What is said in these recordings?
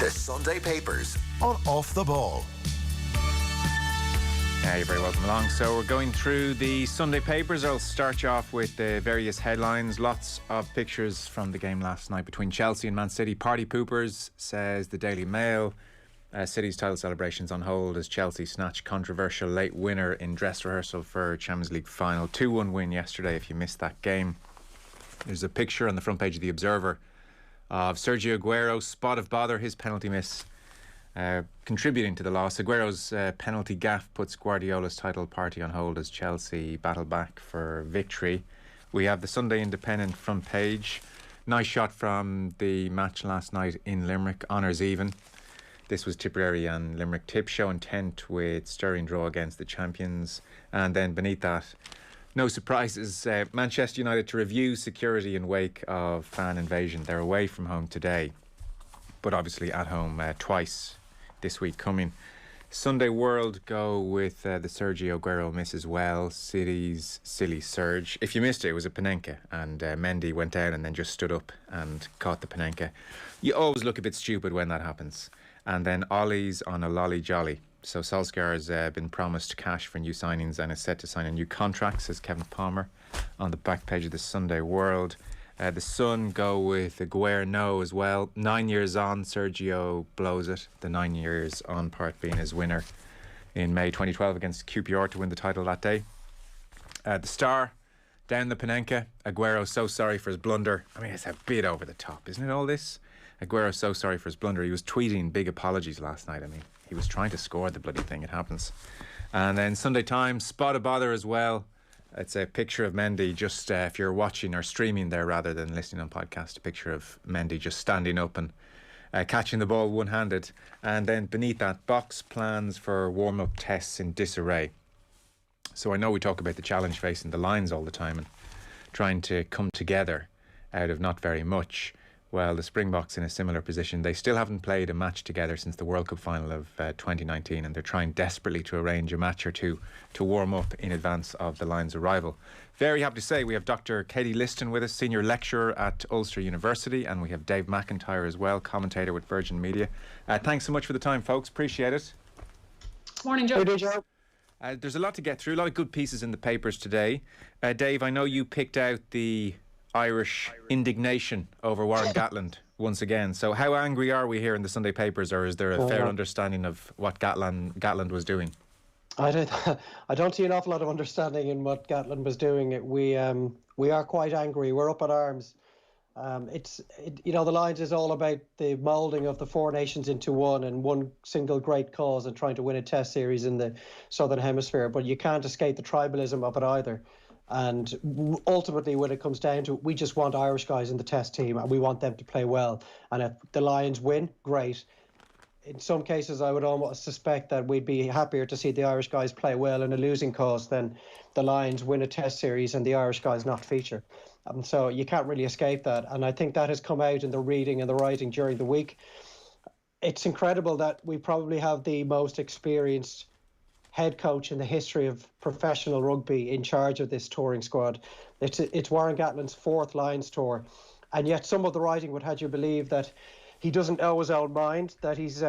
The Sunday Papers on Off the Ball. You're very welcome along. So we're going through the Sunday papers. I'll start you off with the various headlines. Lots of pictures from the game last night between Chelsea and Man City. Party poopers, says the Daily Mail. City's title celebrations on hold as Chelsea snatched controversial late winner in dress rehearsal for Champions League final. 2-1 win yesterday if you missed that game. There's a picture on the front page of The Observer of Sergio Aguero, spot of bother, his penalty miss contributing to the loss. Aguero's penalty gaffe puts Guardiola's title party on hold as Chelsea battle back for victory. We have the Sunday Independent front page. Nice shot from the match last night in Limerick. Honours even. This was Tipperary and Limerick Tip show intent with stirring draw against the champions. And then beneath that, no surprises. Manchester United to review security in wake of fan invasion. They're away from home today, but obviously at home twice this week coming. Sunday World go with the Sergio Aguero miss as well. City's silly surge. If you missed it, it was a Panenka, and Mendy went down and then just stood up and caught the Panenka. You always look a bit stupid when that happens. And then Ollie's on a lolly jolly. So Solskjaer's been promised cash for new signings and is set to sign a new contract, says Kevin Palmer on the back page of the Sunday World. The Sun go with Aguero no as well. 9 years on, Sergio blows it. The 9 years on part being his winner in May 2012 against QPR to win the title that day. The Star, down the Panenka. Aguero so sorry for his blunder. I mean, it's a bit over the top, isn't it, all this? Aguero so sorry for his blunder. He was tweeting big apologies last night. I mean, he was trying to score the bloody thing. It happens. And then Sunday Times, spot of bother as well. It's a picture of Mendy just, if you're watching or streaming there rather than listening on podcast, a picture of Mendy just standing up and catching the ball one-handed. And then beneath that, box plans for warm-up tests in disarray. So I know we talk about the challenge facing the Lions all the time and trying to come together out of not very much. Well, the Springboks in a similar position. They still haven't played a match together since the World Cup final of 2019, and they're trying desperately to arrange a match or two to warm up in advance of the Lions' arrival. Very happy to say we have Dr Katie Liston with us, Senior Lecturer at Ulster University, and we have Dave McIntyre as well, commentator with Virgin Media. Thanks so much for the time, folks. Appreciate it. Morning, Joe. Hey, Joe. There's a lot to get through, a lot of good pieces in the papers today. Dave, I know you picked out the Irish indignation over Warren Gatland once again. So how angry are we here in the Sunday papers, or is there a fair understanding of what Gatland was doing? I don't see an awful lot of understanding in what Gatland was doing. We are quite angry. We're up at arms. The Lions is all about the moulding of the four nations into one and one single great cause and trying to win a test series in the Southern Hemisphere. But you can't escape the tribalism of it either. And ultimately, when it comes down to it, we just want Irish guys in the test team and we want them to play well. And if the Lions win, great. In some cases, I would almost suspect that we'd be happier to see the Irish guys play well in a losing cause than the Lions win a test series and the Irish guys not feature. So you can't really escape that. And I think that has come out in the reading and the writing during the week. It's incredible that we probably have the most experienced head coach in the history of professional rugby in charge of this touring squad. It's Warren Gatland's fourth Lions tour, and yet some of the writing would have you believe that he doesn't know his own mind, that he's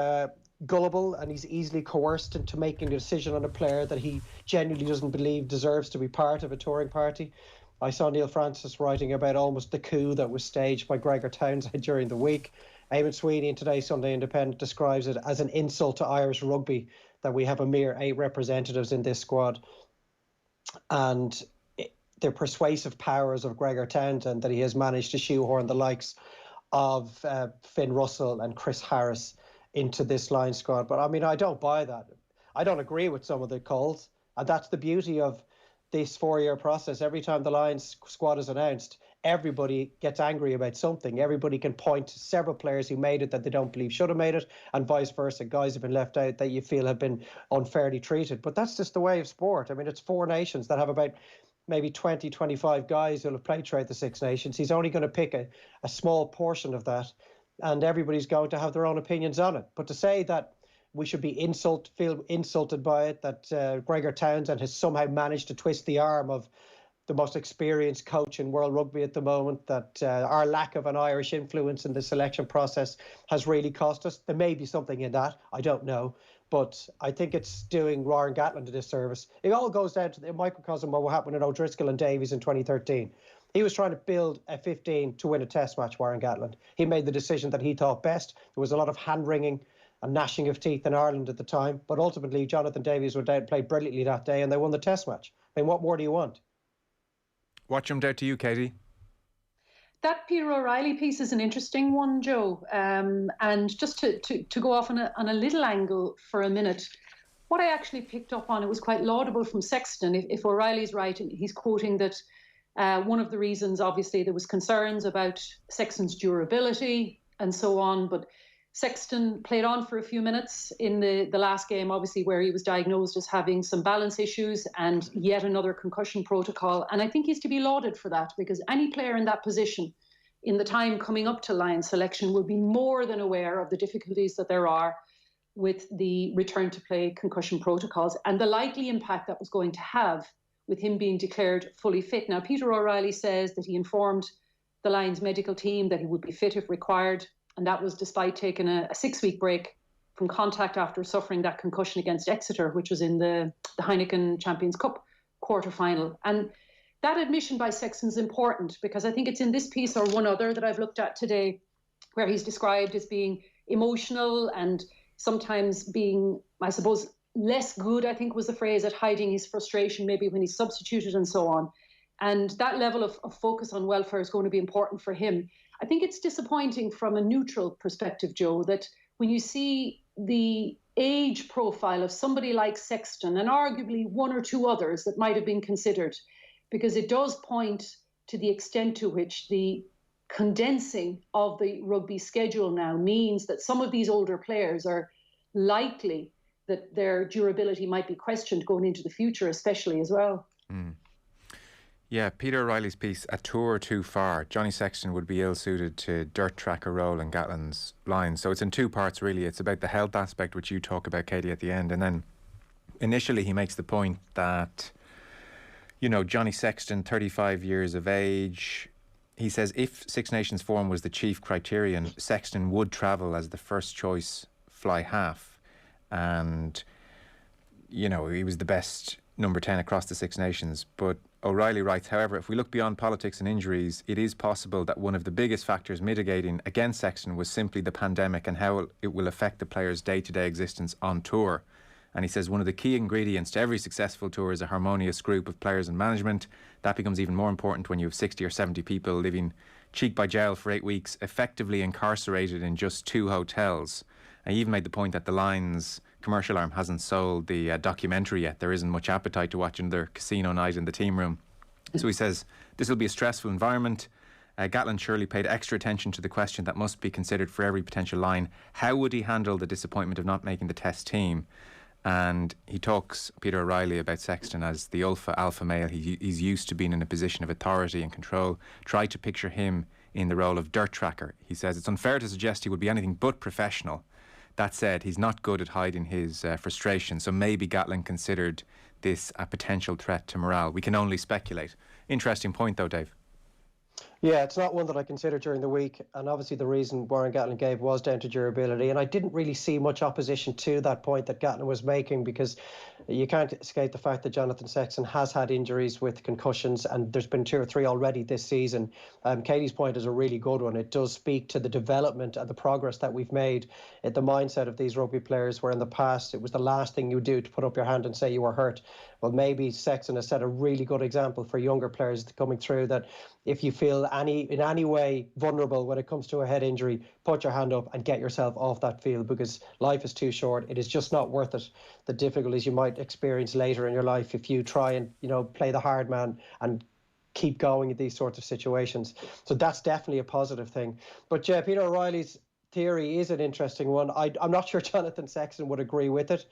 gullible and he's easily coerced into making a decision on a player that he genuinely doesn't believe deserves to be part of a touring party. I saw Neil Francis writing about almost the coup that was staged by Gregor Townsend during the week. Eamon Sweeney in today's Sunday Independent describes it as an insult to Irish rugby that we have a mere 8 representatives in this squad. And the persuasive powers of Gregor Townsend that he has managed to shoehorn the likes of Finn Russell and Chris Harris into this Lions squad. But I mean, I don't buy that. I don't agree with some of the calls. And that's the beauty of this 4-year process. Every time the Lions squad is announced, everybody gets angry about something. Everybody can point to several players who made it that they don't believe should have made it, and vice versa. Guys have been left out that you feel have been unfairly treated. But that's just the way of sport. I mean, it's 4 nations that have about maybe 20, 25 guys who will have played throughout the 6 nations. He's only going to pick a small portion of that, and everybody's going to have their own opinions on it. But to say that we should feel insulted by it, that Gregor Townsend has somehow managed to twist the arm of the most experienced coach in world rugby at the moment, that our lack of an Irish influence in the selection process has really cost us. There may be something in that, I don't know. But I think it's doing Warren Gatland a disservice. It all goes down to the microcosm of what happened at O'Driscoll and Davies in 2013. He was trying to build a 15 to win a test match, Warren Gatland. He made the decision that he thought best. There was a lot of hand-wringing and gnashing of teeth in Ireland at the time. But ultimately, Jonathan Davies went out and played brilliantly that day, and they won the test match. I mean, what more do you want? What jumped out to you, Katie? That Peter O'Reilly piece is an interesting one, Joe. And just to go off on a little angle for a minute, what I actually picked up on, it was quite laudable from Sexton. If O'Reilly's right, he's quoting that one of the reasons, obviously, there was concerns about Sexton's durability and so on, but Sexton played on for a few minutes in the last game, obviously, where he was diagnosed as having some balance issues and yet another concussion protocol. And I think he's to be lauded for that, because any player in that position in the time coming up to Lions selection will be more than aware of the difficulties that there are with the return to play concussion protocols and the likely impact that was going to have with him being declared fully fit. Now, Peter O'Reilly says that he informed the Lions medical team that he would be fit if required. And that was despite taking a 6-week break from contact after suffering that concussion against Exeter, which was in the Heineken Champions Cup quarter-final. And that admission by Sexton is important, because I think it's in this piece or one other that I've looked at today where he's described as being emotional and sometimes being, I suppose, less good, I think was the phrase, at hiding his frustration, maybe when he's substituted and so on. And that level of focus on welfare is going to be important for him. I think it's disappointing from a neutral perspective, Joe, that when you see the age profile of somebody like Sexton and arguably one or two others that might have been considered, because it does point to the extent to which the condensing of the rugby schedule now means that some of these older players are likely that their durability might be questioned going into the future, especially as well. Mm. Yeah, Peter O'Reilly's piece, A Tour Too Far. Johnny Sexton would be ill-suited to dirt tracker role in Gatland's line. So it's in two parts, really. It's about the health aspect, which you talk about, Katie, at the end. And then initially he makes the point that, you know, Johnny Sexton, 35 years of age, he says if Six Nations form was the chief criterion, Sexton would travel as the first choice fly half. And, you know, he was the best number 10 across the Six Nations. But O'Reilly writes, however, if we look beyond politics and injuries, it is possible that one of the biggest factors mitigating against Sexton was simply the pandemic and how it will affect the player's day-to-day existence on tour. And he says one of the key ingredients to every successful tour is a harmonious group of players and management. That becomes even more important when you have 60 or 70 people living cheek by jowl for 8 weeks, effectively incarcerated in just 2 hotels. And he even made the point that the Lions commercial arm hasn't sold the documentary yet. There isn't much appetite to watch another casino night in the team room. So he says this will be a stressful environment. Gatland surely paid extra attention to the question that must be considered for every potential line. How would he handle the disappointment of not making the test team? And he talks, Peter O'Reilly, about Sexton as the alpha male. He's used to being in a position of authority and control. Try to picture him in the role of dirt tracker. He says it's unfair to suggest he would be anything but professional. That said, he's not good at hiding his frustration, so maybe Gatland considered this a potential threat to morale. We can only speculate. Interesting point, though, Dave. Yeah, it's not one that I considered during the week, and obviously the reason Warren Gatland gave was down to durability, and I didn't really see much opposition to that point that Gatland was making, because you can't escape the fact that Jonathan Sexton has had injuries with concussions, and there's been 2 or 3 already this season. Katie's point is a really good one. It does speak to the development and the progress that we've made in the mindset of these rugby players, where in the past it was the last thing you would do to put up your hand and say you were hurt. Well, maybe Sexton has set a really good example for younger players coming through, that if you feel in any way vulnerable when it comes to a head injury, put your hand up and get yourself off that field, because life is too short. It is just not worth it. The difficulties you might experience later in your life if you try and, you know, play the hard man and keep going in these sorts of situations. So that's definitely a positive thing. But yeah, Peter O'Reilly's theory is an interesting one. I'm not sure Jonathan Sexton would agree with it.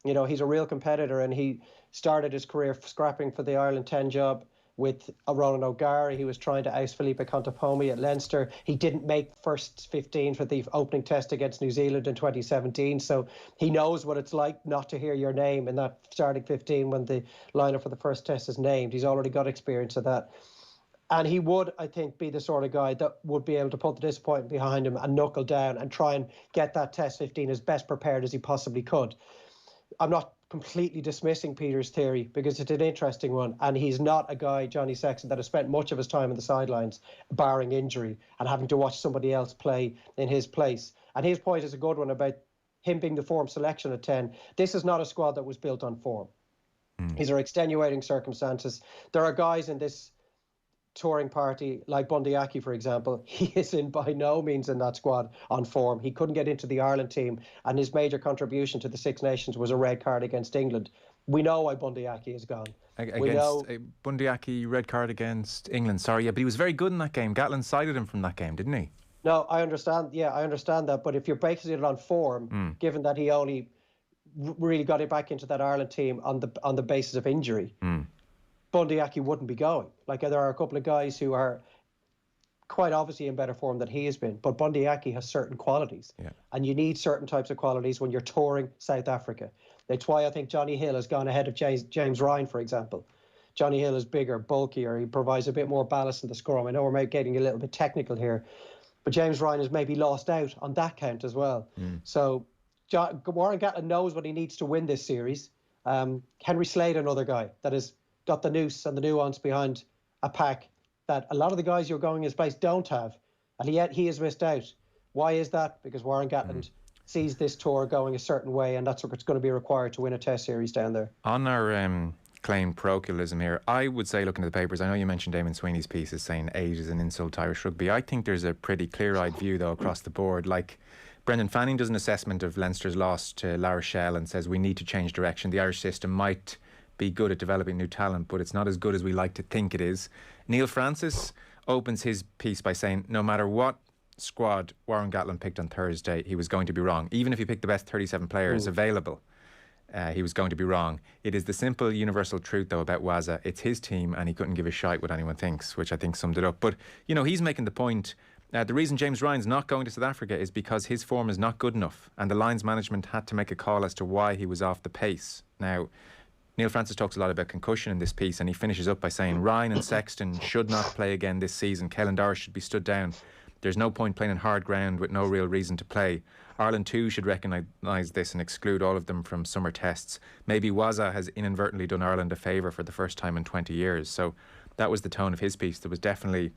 You know, he's a real competitor, and he started his career scrapping for the Ireland 10 job with Ronan O'Gara. He was trying to oust Felipe Contepomi at Leinster. He didn't make first 15 for the opening test against New Zealand in 2017. So he knows what it's like not to hear your name in that starting 15 when the lineup for the first test is named. He's already got experience of that. And he would, I think, be the sort of guy that would be able to put the disappointment behind him and knuckle down and try and get that test 15 as best prepared as he possibly could. I'm not completely dismissing Peter's theory because it's an interesting one. And he's not a guy, Johnny Sexton, that has spent much of his time on the sidelines, barring injury, and having to watch somebody else play in his place. And his point is a good one about him being the form selection at 10. This is not a squad that was built on form. These are extenuating circumstances. There are guys in this touring party like Bundy Aki, for example. He is by no means in that squad on form. He couldn't get into the Ireland team, and his major contribution to the Six Nations was a red card against England. We know why Bundy Aki is gone. Bundy Aki, red card against England, sorry, but he was very good in that game. Gatlin cited him from that game, didn't he? No, I understand. Yeah, I understand that. But if you're basing it on form, given that he only really got it back into that Ireland team on the basis of injury, Bundy Aki wouldn't be going. Like, there are a couple of guys who are quite obviously in better form than he has been, but Bundy Aki has certain qualities. Yeah. And you need certain types of qualities when you're touring South Africa. That's why I think Johnny Hill has gone ahead of James Ryan, for example. Johnny Hill is bigger, bulkier. He provides a bit more ballast in the scrum. I know we're getting a little bit technical here, but James Ryan has maybe lost out on that count as well. So Warren Gatland knows what he needs to win this series. Henry Slade, another guy that has got the noose and the nuance behind a pack that a lot of the guys you're going his place don't have, and yet he has missed out. Why is that? Because Warren Gatland sees this tour going a certain way, and that's what's going to be required to win a test series down there. On our claimed parochialism here, I would say, looking at the papers, I know you mentioned Damon Sweeney's piece as saying age is an insult to Irish rugby. I think there's a pretty clear-eyed view, though, across the board. Like, Brendan Fanning does an assessment of Leinster's loss to La Rochelle and says we need to change direction. The Irish system might be good at developing new talent, but it's not as good as we like to think it is. Neil Francis opens his piece by saying no matter what squad Warren Gatland picked on Thursday, he was going to be wrong. Even if he picked the best 37 players available, he was going to be wrong. It is the simple universal truth, though, about Waza. It's his team and he couldn't give a shite what anyone thinks, which I think summed it up. But, you know, he's making the point, the reason James Ryan's not going to South Africa is because his form is not good enough, and the Lions management had to make a call as to why he was off the pace. Now, Neil Francis talks a lot about concussion in this piece, and he finishes up by saying Ryan and Sexton should not play again this season. Caelan Doris should be stood down. There's no point playing in hard ground with no real reason to play. Ireland too should recognise this and exclude all of them from summer tests. Maybe Waza has inadvertently done Ireland a favour for the first time in 20 years. So that was the tone of his piece. There was definitely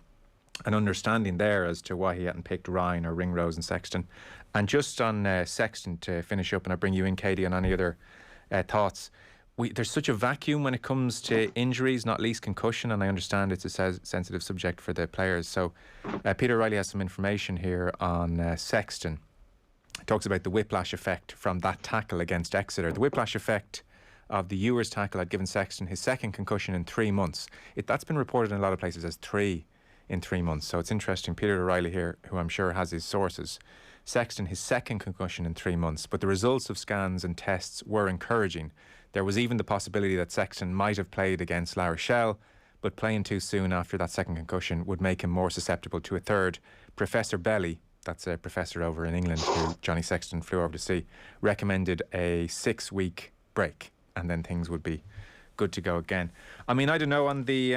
an understanding there as to why he hadn't picked Ryan or Ringrose and Sexton. And just on Sexton to finish up, and I'll bring you in, Katie, on any other thoughts. There's such a vacuum when it comes to injuries, not least concussion, and I understand it's a sensitive subject for the players. So Peter Riley has some information here on Sexton. He talks about the whiplash effect from that tackle against Exeter. The whiplash effect of the Ewers tackle had given Sexton his second concussion in 3 months. That's been reported in a lot of places as 3 in 3 months. So it's interesting. Peter O'Reilly here, who I'm sure has his sources. Sexton, his second concussion in 3 months, but the results of scans and tests were encouraging. There was even the possibility that Sexton might have played against La Rochelle, but playing too soon after that second concussion would make him more susceptible to a third. Professor Belly, that's a professor over in England who Johnny Sexton flew over to see, recommended a 6-week break, and then things would be good to go again. I mean, I don't know, on the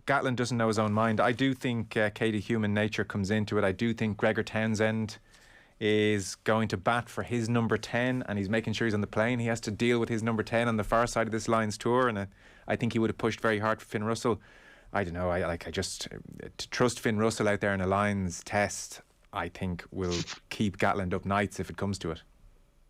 Gatland doesn't know his own mind. I do think Katie, human nature comes into it. I do think Gregor Townsend is going to bat for his number 10, and he's making sure he's on the plane. He has to deal with his number 10 on the far side of this Lions tour, and I think he would have pushed very hard for Finn Russell. I don't know, I just to trust Finn Russell out there in a Lions test, I think will keep Gatland up nights if it comes to it.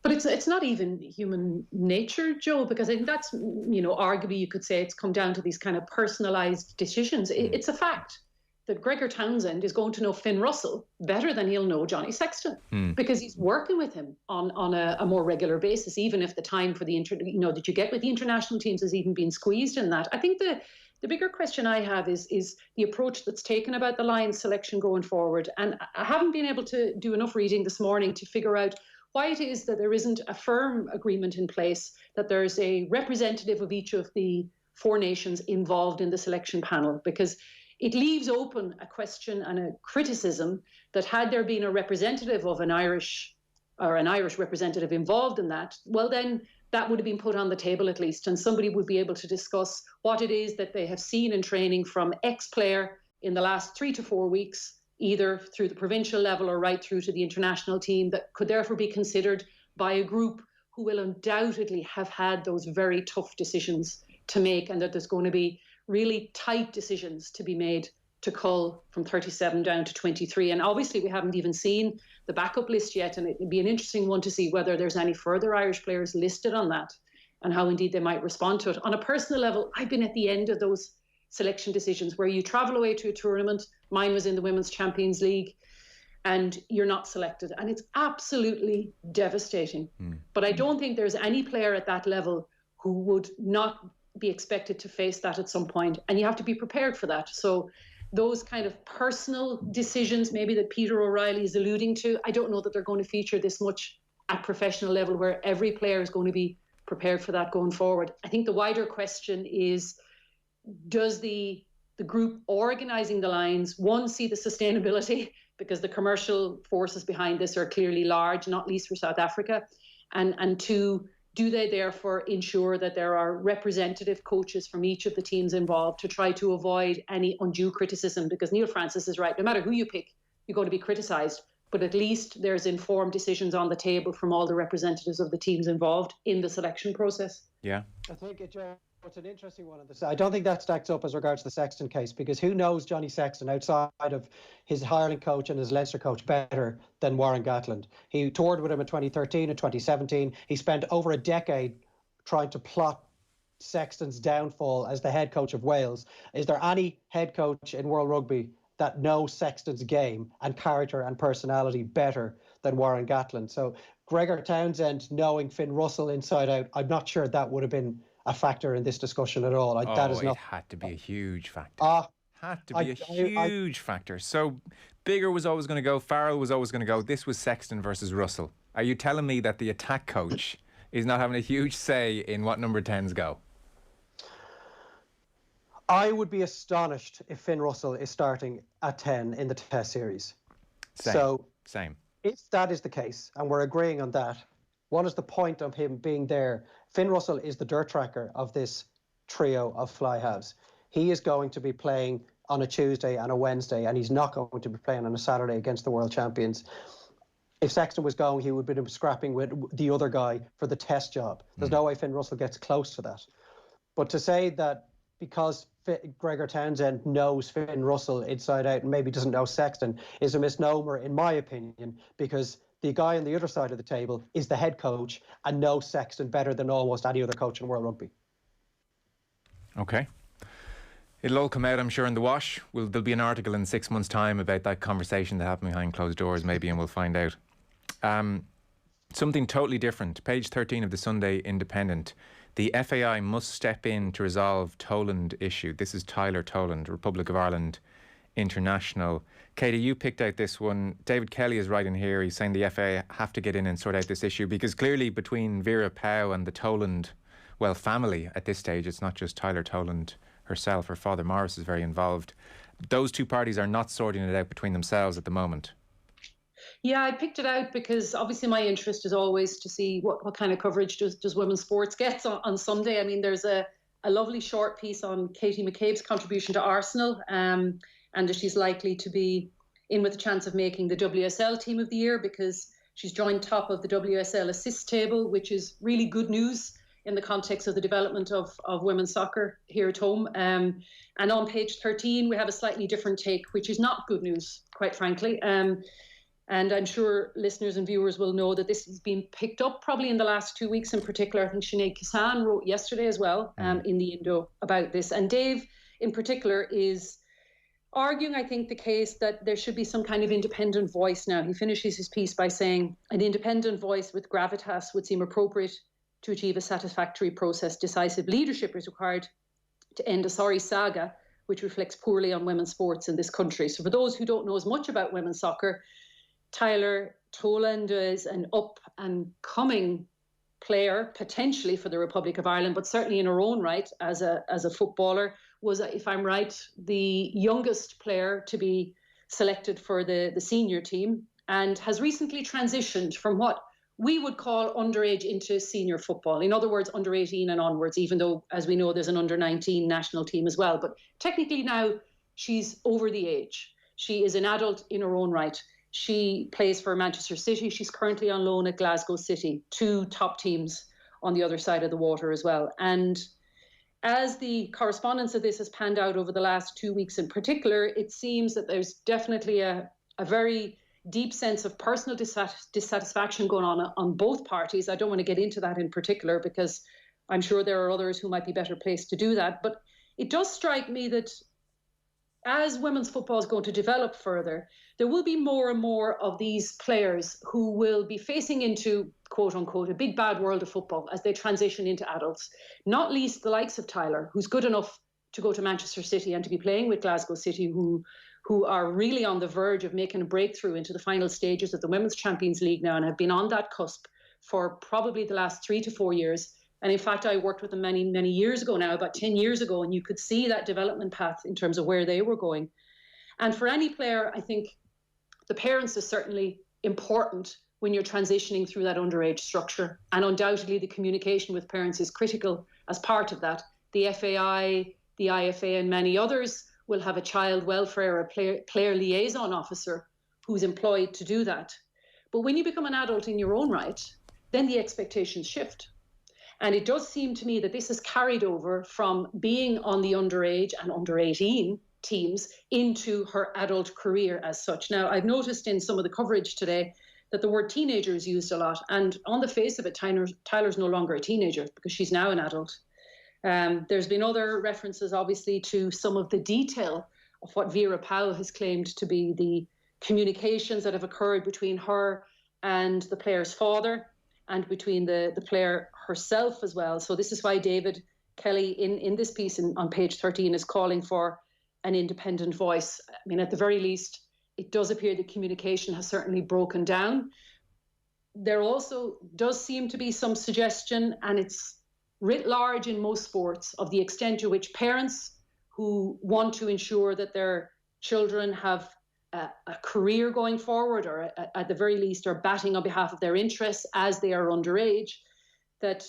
But it's not even human nature, Joe, because I think that's, arguably you could say it's come down to these kind of personalised decisions. It's a fact that Gregor Townsend is going to know Finn Russell better than he'll know Johnny Sexton, because he's working with him on a more regular basis, even if the time for the that you get with the international teams has even been squeezed in that. I think the bigger question I have is the approach that's taken about the Lions selection going forward. And I haven't been able to do enough reading this morning to figure out why it is that there isn't a firm agreement in place, that there's a representative of each of the 4 nations involved in the selection panel, because it leaves open a question and a criticism that had there been a representative of an Irish representative involved in that, well, then that would have been put on the table at least, and somebody would be able to discuss what it is that they have seen in training from X player in the last 3 to 4 weeks, either through the provincial level or right through to the international team, that could therefore be considered by a group who will undoubtedly have had those very tough decisions to make, and that there's going to be really tight decisions to be made to cull from 37 down to 23. And obviously we haven't even seen the backup list yet, and it'd be an interesting one to see whether there's any further Irish players listed on that and how indeed they might respond to it. On a personal level, I've been at the end of those selection decisions where you travel away to a tournament. Mine was in the Women's Champions League, and you're not selected, and it's absolutely devastating. But I don't think there's any player at that level who would not be expected to face that at some point, and you have to be prepared for that. So those kind of personal decisions maybe that Peter O'Reilly is alluding to, I don't know that they're going to feature this much at professional level, where every player is going to be prepared for that going forward. I think the wider question is, does the group organising the Lions, one, see the sustainability, because the commercial forces behind this are clearly large, not least for South Africa, and two, do they therefore ensure that there are representative coaches from each of the teams involved to try to avoid any undue criticism? Because Neil Francis is right, no matter who you pick, you're going to be criticised, but at least there's informed decisions on the table from all the representatives of the teams involved in the selection process. Yeah. I think it's an interesting one. I don't think that stacks up as regards the Sexton case, because who knows Johnny Sexton outside of his Ireland coach and his Leinster coach better than Warren Gatland? He toured with him in 2013 and 2017. He spent over a decade trying to plot Sexton's downfall as the head coach of Wales. Is there any head coach in World Rugby that knows Sexton's game and character and personality better than Warren Gatland? So Gregor Townsend knowing Finn Russell inside out, I'm not sure that would have been a factor in this discussion at all. That is not. It had to be a huge factor. Had to be a huge factor. So Biggar was always going to go, Farrell was always going to go. This was Sexton versus Russell. Are you telling me that the attack coach is not having a huge say in what number 10s go? I would be astonished if Finn Russell is starting at 10 in the Test series. Same. If that is the case, and we're agreeing on that, what is the point of him being there? Finn Russell is the dirt tracker of this trio of fly halves. He is going to be playing on a Tuesday and a Wednesday, and he's not going to be playing on a Saturday against the world champions. If Sexton was going, he would have been scrapping with the other guy for the Test job. There's no way Finn Russell gets close to that. But to say that because Gregor Townsend knows Finn Russell inside out and maybe doesn't know Sexton is a misnomer, in my opinion, because the guy on the other side of the table is the head coach and knows Sexton better than almost any other coach in World Rugby. Okay. It'll all come out, I'm sure, in the wash. There'll be an article in 6 months' time about that conversation that happened behind closed doors, maybe, and we'll find out. Something totally different. Page 13 of the Sunday Independent. The FAI must step in to resolve Toland issue. This is Tyler Toland, Republic of Ireland International. Katie, you picked out this one. David Kelly is writing here. He's saying the FAI have to get in and sort out this issue, because clearly between Vera Pauw and the Toland, family at this stage, it's not just Tyler Toland herself. Her father Morris is very involved. Those two parties are not sorting it out between themselves at the moment. Yeah, I picked it out because obviously my interest is always to see what kind of coverage does women's sports get on Sunday. I mean, there's a lovely short piece on Katie McCabe's contribution to Arsenal, and that she's likely to be in with a chance of making the WSL Team of the Year because she's joined top of the WSL assist table, which is really good news in the context of the development of women's soccer here at home. And on page 13, we have a slightly different take, which is not good news, quite frankly. And I'm sure listeners and viewers will know that this has been picked up probably in the last 2 weeks in particular. I think Sinead Kissan wrote yesterday as well in the Indo about this. And Dave, in particular, is arguing, I think, the case that there should be some kind of independent voice now. He finishes his piece by saying an independent voice with gravitas would seem appropriate to achieve a satisfactory process. Decisive leadership is required to end a sorry saga which reflects poorly on women's sports in this country. So for those who don't know as much about women's soccer, Tyler Toland is an up and coming player, potentially for the Republic of Ireland, but certainly in her own right as a footballer, was, if I'm right, the youngest player to be selected for the senior team, and has recently transitioned from what we would call underage into senior football. In other words, under 18 and onwards, even though, as we know, there's an under 19 national team as well. But technically now she's over the age. She is an adult in her own right. She plays for Manchester City. She's currently on loan at Glasgow City, two top teams on the other side of the water as well. And as the correspondence of this has panned out over the last 2 weeks in particular, it seems that there's definitely a very deep sense of personal dissatisfaction going on both parties. I don't want to get into that in particular because I'm sure there are others who might be better placed to do that. But it does strike me that as women's football is going to develop further, there will be more and more of these players who will be facing into, quote unquote, a big bad world of football as they transition into adults. Not least the likes of Tyler, who's good enough to go to Manchester City and to be playing with Glasgow City, who are really on the verge of making a breakthrough into the final stages of the Women's Champions League now and have been on that cusp for probably the last 3 to 4 years. And in fact, I worked with them many, many years ago now, about 10 years ago, and you could see that development path in terms of where they were going. And for any player, I think the parents is certainly important when you're transitioning through that underage structure. And undoubtedly, the communication with parents is critical as part of that. The FAI, the IFA, and many others will have a child welfare or player liaison officer who's employed to do that. But when you become an adult in your own right, then the expectations shift. And it does seem to me that this has carried over from being on the underage and under 18 teams into her adult career as such. Now, I've noticed in some of the coverage today that the word teenager is used a lot. And on the face of it, Tyler's no longer a teenager because she's now an adult. There's been other references, obviously, to some of the detail of what Vera Pauw has claimed to be the communications that have occurred between her and the player's father and between the player herself as well. So this is why David Kelly in this piece on page 13 is calling for an independent voice. I mean, at the very least, it does appear that communication has certainly broken down. There also does seem to be some suggestion, and it's writ large in most sports, of the extent to which parents who want to ensure that their children have a career going forward, or at the very least are batting on behalf of their interests as they are underage, that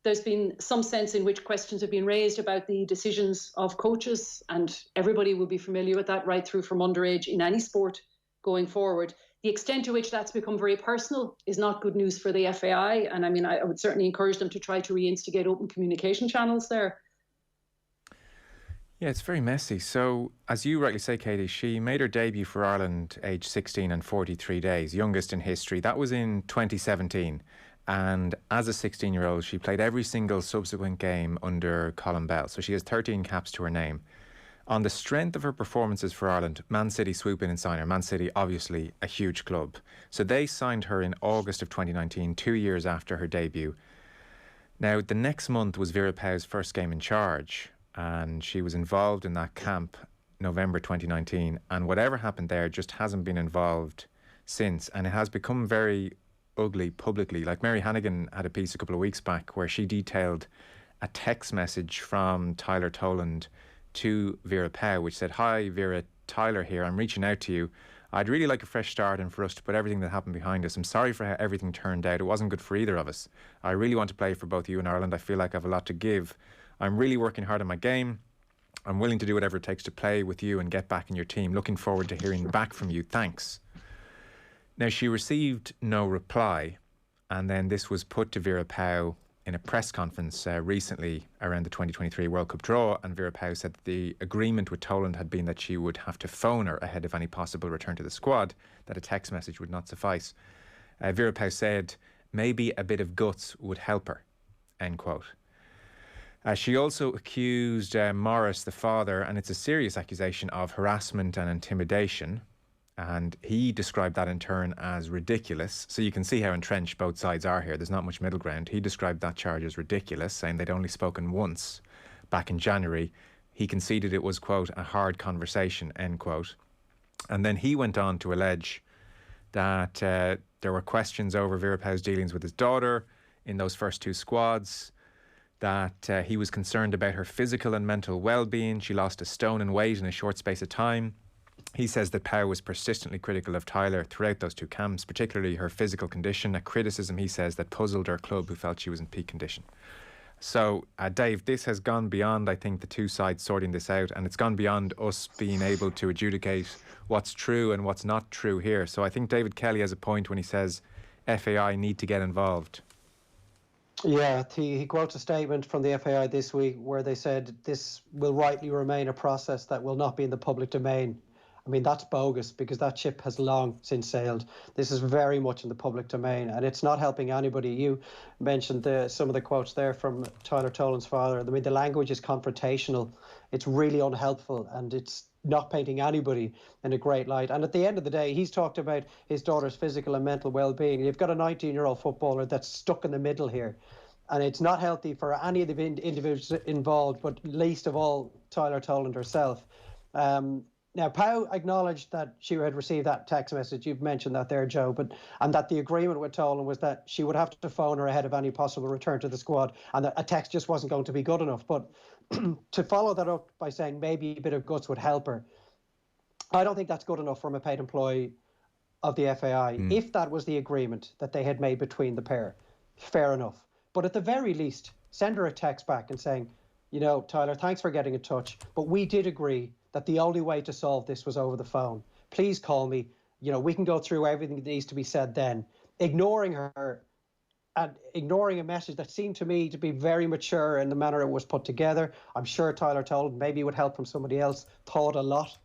there's been some sense in which questions have been raised about the decisions of coaches, and everybody will be familiar with that right through from underage in any sport going forward. The extent to which that's become very personal is not good news for the FAI. And I mean, I would certainly encourage them to try to reinstigate open communication channels there. Yeah, it's very messy. So, as you rightly say, Katie, she made her debut for Ireland aged 16 and 43 days, youngest in history. That was in 2017. And as a 16-year-old, she played every single subsequent game under Colin Bell. So she has 13 caps to her name. On the strength of her performances for Ireland, Man City swoop in and sign her. Man City, obviously a huge club. So they signed her in August of 2019, 2 years after her debut. Now, the next month was Vera Pauw's first game in charge, and she was involved in that camp November 2019. And whatever happened there just hasn't been involved since. And it has become very ugly publicly. Like Mary Hannigan had a piece a couple of weeks back where she detailed a text message from Tyler Toland to Vera Pauw, which said, "Hi Vera, Tyler here, I'm reaching out to you. I'd really like a fresh start and for us to put everything that happened behind us. I'm sorry for how everything turned out. It wasn't good for either of us. I really want to play for both you and Ireland. I feel like I have a lot to give. I'm really working hard on my game. I'm willing to do whatever it takes to play with you and get back in your team. Looking forward to hearing back from you. Thanks." Now, she received no reply, and then this was put to Vera Pauw in a press conference recently around the 2023 World Cup draw, and Vera Pauw said that the agreement with Toland had been that she would have to phone her ahead of any possible return to the squad, that a text message would not suffice. Vera Pauw said, "Maybe a bit of guts would help her," end quote. She also accused Morris, the father, and it's a serious accusation, of harassment and intimidation. And he described that in turn as ridiculous. So you can see how entrenched both sides are here. There's not much middle ground. He described that charge as ridiculous, saying they'd only spoken once back in January. He conceded it was, quote, a hard conversation, end quote. And then he went on to allege that there were questions over Vera Pauw's dealings with his daughter, in those first two squads, that he was concerned about her physical and mental well-being. She lost a stone in weight in a short space of time. He says that Pow was persistently critical of Tyler throughout those two camps, particularly her physical condition, a criticism, he says, that puzzled her club, who felt she was in peak condition. So, Dave, this has gone beyond, I think, the two sides sorting this out, and it's gone beyond us being able to adjudicate what's true and what's not true here. So I think David Kelly has a point when he says FAI need to get involved. Yeah, he quotes a statement from the FAI this week where they said this will rightly remain a process that will not be in the public domain. I mean, that's bogus, because that ship has long since sailed. This is very much in the public domain, and it's not helping anybody. You mentioned some of the quotes there from Tyler Toland's father. I mean, the language is confrontational. It's really unhelpful, and it's not painting anybody in a great light. And at the end of the day, he's talked about his daughter's physical and mental well-being. You've got a 19-year-old footballer that's stuck in the middle here, and it's not healthy for any of the individuals involved, but least of all Tyler Toland herself. Now, Pow acknowledged that she had received that text message. You've mentioned that there, Joe, and that the agreement with Toland was that she would have to phone her ahead of any possible return to the squad, and that a text just wasn't going to be good enough. But to follow that up by saying maybe a bit of guts would help her, I don't think that's good enough from a paid employee of the FAI. If that was the agreement that they had made between the pair, fair enough. But at the very least, send her a text back and saying, you know, Tyler, thanks for getting in touch, but we did agree that the only way to solve this was over the phone. Please call me. You know, we can go through everything that needs to be said then. Ignoring her and ignoring a message that seemed to me to be very mature in the manner it was put together. I'm sure Tyler Toland, maybe with help from somebody else, thought a lot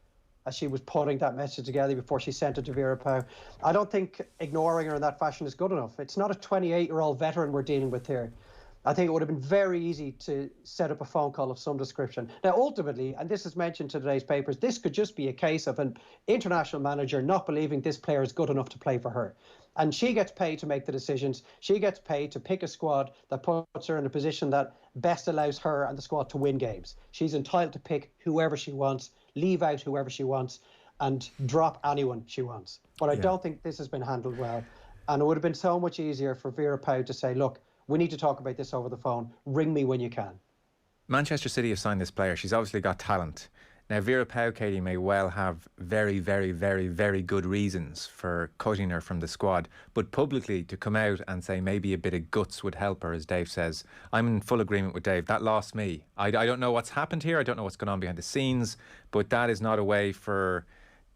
as she was putting that message together before she sent it to Vera Pauw. I don't think ignoring her in that fashion is good enough. It's not a 28-year-old veteran we're dealing with here. I think it would have been very easy to set up a phone call of some description. Now, ultimately, and this is mentioned in today's papers, this could just be a case of an international manager not believing this player is good enough to play for her. And she gets paid to make the decisions. She gets paid to pick a squad that puts her in a position that best allows her and the squad to win games. She's entitled to pick whoever she wants, leave out whoever she wants, and drop anyone she wants. But I don't think this has been handled well. And it would have been so much easier for Vera Pauw to say, look, we need to talk about this over the phone. Ring me when you can. Manchester City have signed this player. She's obviously got talent. Now, Vera Pauw, Katie, may well have very, very, very, very good reasons for cutting her from the squad. But publicly to come out and say maybe a bit of guts would help her, as Dave says, I'm in full agreement with Dave. That lost me. I don't know what's happened here. I don't know what's going on behind the scenes. But that is not a way for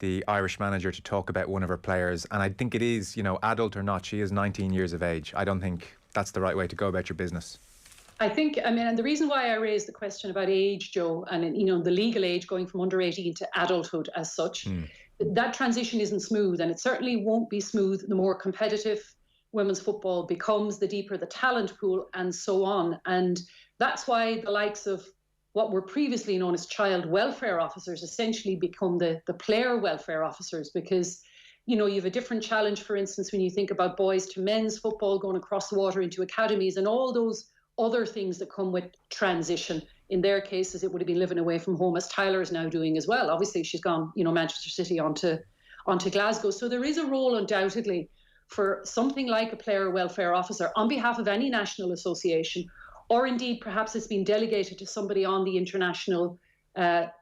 the Irish manager to talk about one of her players. And I think it is, you know, adult or not, she is 19 years of age. I don't think that's the right way to go about your business. I think, I mean, and the reason why I raised the question about age, Joe, and, you know, the legal age going from under 18 to adulthood as such, that transition isn't smooth, and it certainly won't be smooth the more competitive women's football becomes, the deeper the talent pool, and so on. And that's why the likes of what were previously known as child welfare officers essentially become the player welfare officers, because, you know, you have a different challenge, for instance, when you think about boys to men's football going across the water into academies and all those other things that come with transition. In their cases, it would have been living away from home, as Tyler is now doing as well. Obviously, she's gone, you know, Manchester City onto Glasgow. So there is a role undoubtedly for something like a player welfare officer on behalf of any national association, or indeed perhaps it's been delegated to somebody on the international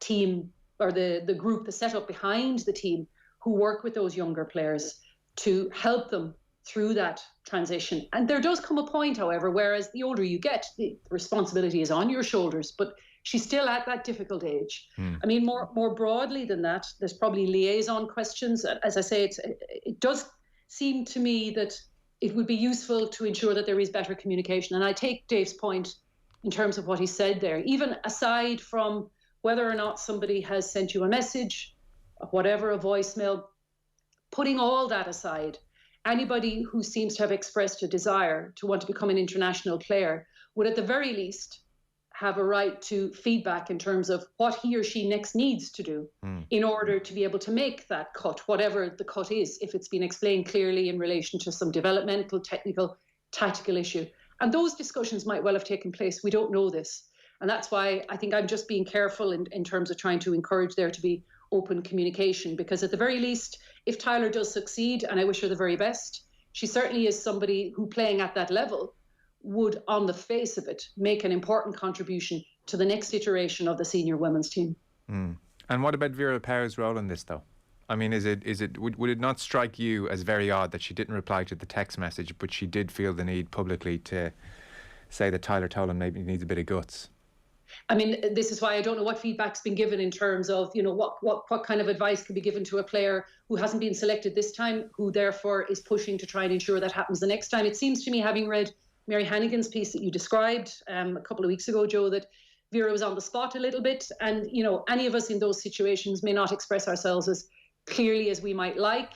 team or the group, the setup behind the team, who work with those younger players to help them through that transition. And there does come a point, however, whereas the older you get, the responsibility is on your shoulders, but she's still at that difficult age. I mean, more broadly than that, there's probably liaison questions. As I say, it does seem to me that it would be useful to ensure that there is better communication. And I take Dave's point in terms of what he said there, even aside from whether or not somebody has sent you a message, whatever, a voicemail, putting all that aside, anybody who seems to have expressed a desire to want to become an international player would at the very least have a right to feedback in terms of what he or she next needs to do in order to be able to make that cut, whatever the cut is, if it's been explained clearly in relation to some developmental, technical, tactical issue. And those discussions might well have taken place. We don't know this. And that's why I think I'm just being careful in terms of trying to encourage there to be open communication, because at the very least, if Tyler does succeed, and I wish her the very best, she certainly is somebody who, playing at that level, would, on the face of it, make an important contribution to the next iteration of the senior women's team. And what about Vera Pauw's role in this, though? I mean, would it not strike you as very odd that she didn't reply to the text message, but she did feel the need publicly to say that Tyler Toland maybe needs a bit of guts? I mean, this is why I don't know what feedback's been given in terms of, you know, what kind of advice could be given to a player who hasn't been selected this time, who therefore is pushing to try and ensure that happens the next time. It seems to me, having read Mary Hannigan's piece that you described a couple of weeks ago, Joe, that Vera was on the spot a little bit. And, you know, any of us in those situations may not express ourselves as clearly as we might like.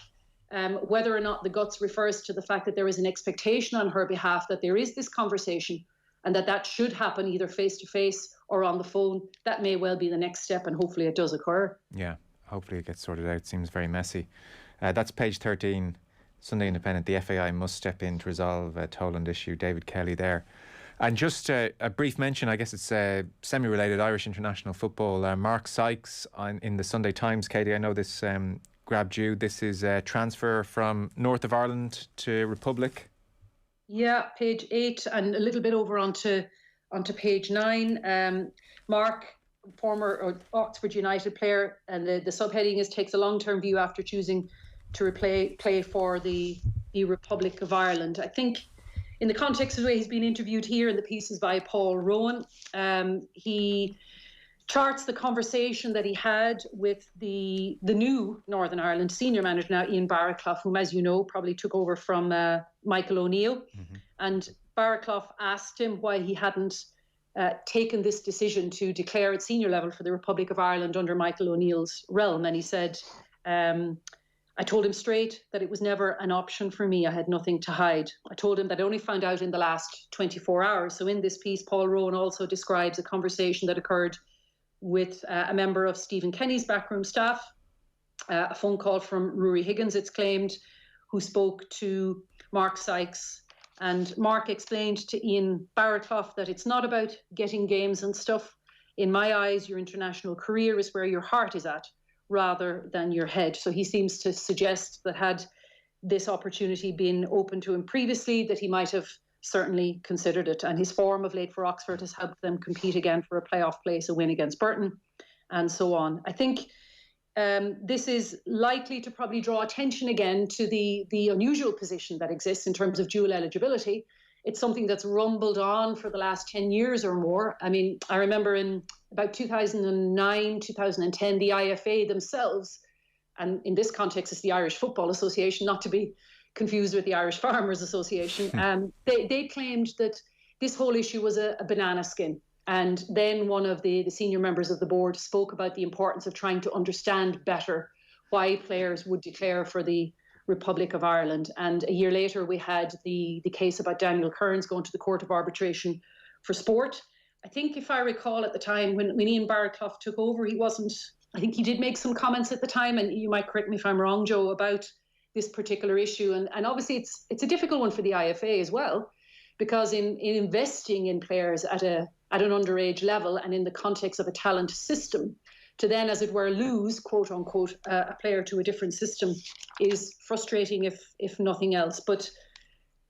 Whether or not the guts refers to the fact that there is an expectation on her behalf that there is this conversation and that should happen either face-to-face or on the phone, that may well be the next step, and hopefully it does occur. Yeah, hopefully it gets sorted out. It seems very messy. That's page 13, Sunday Independent. The FAI must step in to resolve Toland issue. David Kelly there. And just a brief mention, I guess it's semi-related, Irish international football. Mark Sykes in the Sunday Times, Katie, I know this grabbed you. This is a transfer from north of Ireland to Republic. Yeah, page 8 and a little bit over onto page 9. Mark, former Oxford United player, and the subheading is takes a long-term view after choosing to play for the Republic of Ireland. I think in the context of the way he's been interviewed here in the pieces by Paul Rowan, he charts the conversation that he had with the new Northern Ireland senior manager now, Ian Barraclough, whom, as you know, probably took over from Michael O'Neill. Mm-hmm. And Barraclough asked him why he hadn't taken this decision to declare at senior level for the Republic of Ireland under Michael O'Neill's realm. And he said, I told him straight that it was never an option for me. I had nothing to hide. I told him that I only found out in the last 24 hours. So in this piece, Paul Rowan also describes a conversation that occurred with a member of Stephen Kenny's backroom staff, a phone call from Rory Higgins, it's claimed, who spoke to Mark Sykes. And Mark explained to Ian Barraclough that it's not about getting games and stuff. In my eyes, your international career is where your heart is at, rather than your head. So he seems to suggest that had this opportunity been open to him previously, that he might have certainly considered it. And his form of late for Oxford has helped them compete again for a playoff place, a win against Burton, and so on. I think this is likely to probably draw attention again to the unusual position that exists in terms of dual eligibility. It's something that's rumbled on for the last 10 years or more. I mean, I remember in about 2009, 2010, the IFA themselves, and in this context it's the Irish Football Association, not to be confused with the Irish Farmers Association, they claimed that this whole issue was a banana skin. And then one of the senior members of the board spoke about the importance of trying to understand better why players would declare for the Republic of Ireland. And a year later, we had the case about Daniel Kearns going to the Court of Arbitration for Sport. I think if I recall at the time when Ian Barraclough took over, I think he did make some comments at the time, and you might correct me if I'm wrong, Joe, about this particular issue. And obviously it's a difficult one for the IFA as well, because in investing in players at an underage level and in the context of a talent system, to then, as it were, lose, quote unquote, a player to a different system is frustrating if nothing else. But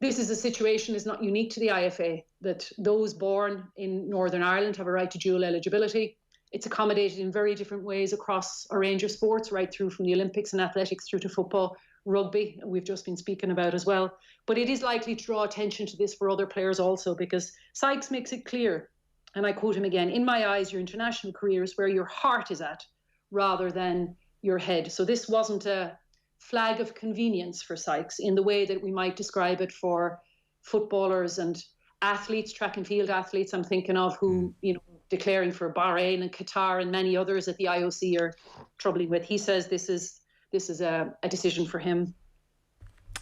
this is a situation is not unique to the IFA, that those born in Northern Ireland have a right to dual eligibility. It's accommodated in very different ways across a range of sports, right through from the Olympics and athletics through to football, rugby, we've just been speaking about as well. But it is likely to draw attention to this for other players also, because Sykes makes it clear, and I quote him again, in my eyes, your international career is where your heart is at, rather than your head. So this wasn't a flag of convenience for Sykes in the way that we might describe it for footballers and athletes, track and field athletes I'm thinking of, who, you know, declaring for Bahrain and Qatar and many others that the IOC are troubling with. He says this is a decision for him.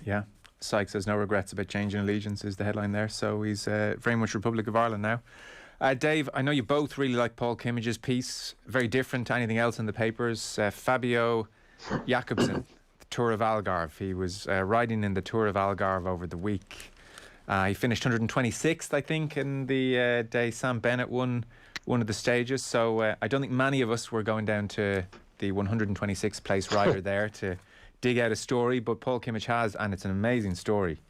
Yeah, Sykes has no regrets about changing allegiance is the headline there. So he's very much Republic of Ireland now. Dave, I know you both really like Paul Kimmage's piece. Very different to anything else in the papers. Fabio Jakobsen, the Tour of Algarve. He was riding in the Tour of Algarve over the week. He finished 126th, I think, in the day Sam Bennett won one of the stages. So I don't think many of us were going down to the 126th place rider there to dig out a story, but Paul Kimmage has, and it's an amazing story.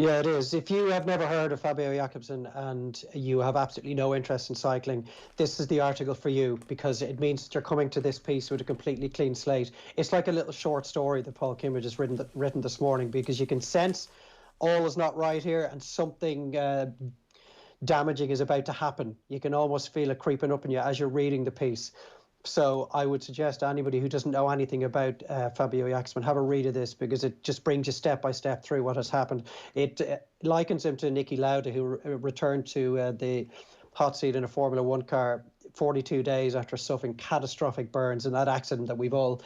Yeah, it is. If you have never heard of Fabio Jakobsen and you have absolutely no interest in cycling, this is the article for you, because it means that you're coming to this piece with a completely clean slate. It's like a little short story that Paul Kimmage has written this morning, because you can sense all is not right here and something damaging is about to happen. You can almost feel it creeping up on you as you're reading the piece. So I would suggest to anybody who doesn't know anything about Fabio Jakobsen, have a read of this, because it just brings you step by step through what has happened. It likens him to Niki Lauda, who returned to the hot seat in a Formula One car 42 days after suffering catastrophic burns in that accident that we've all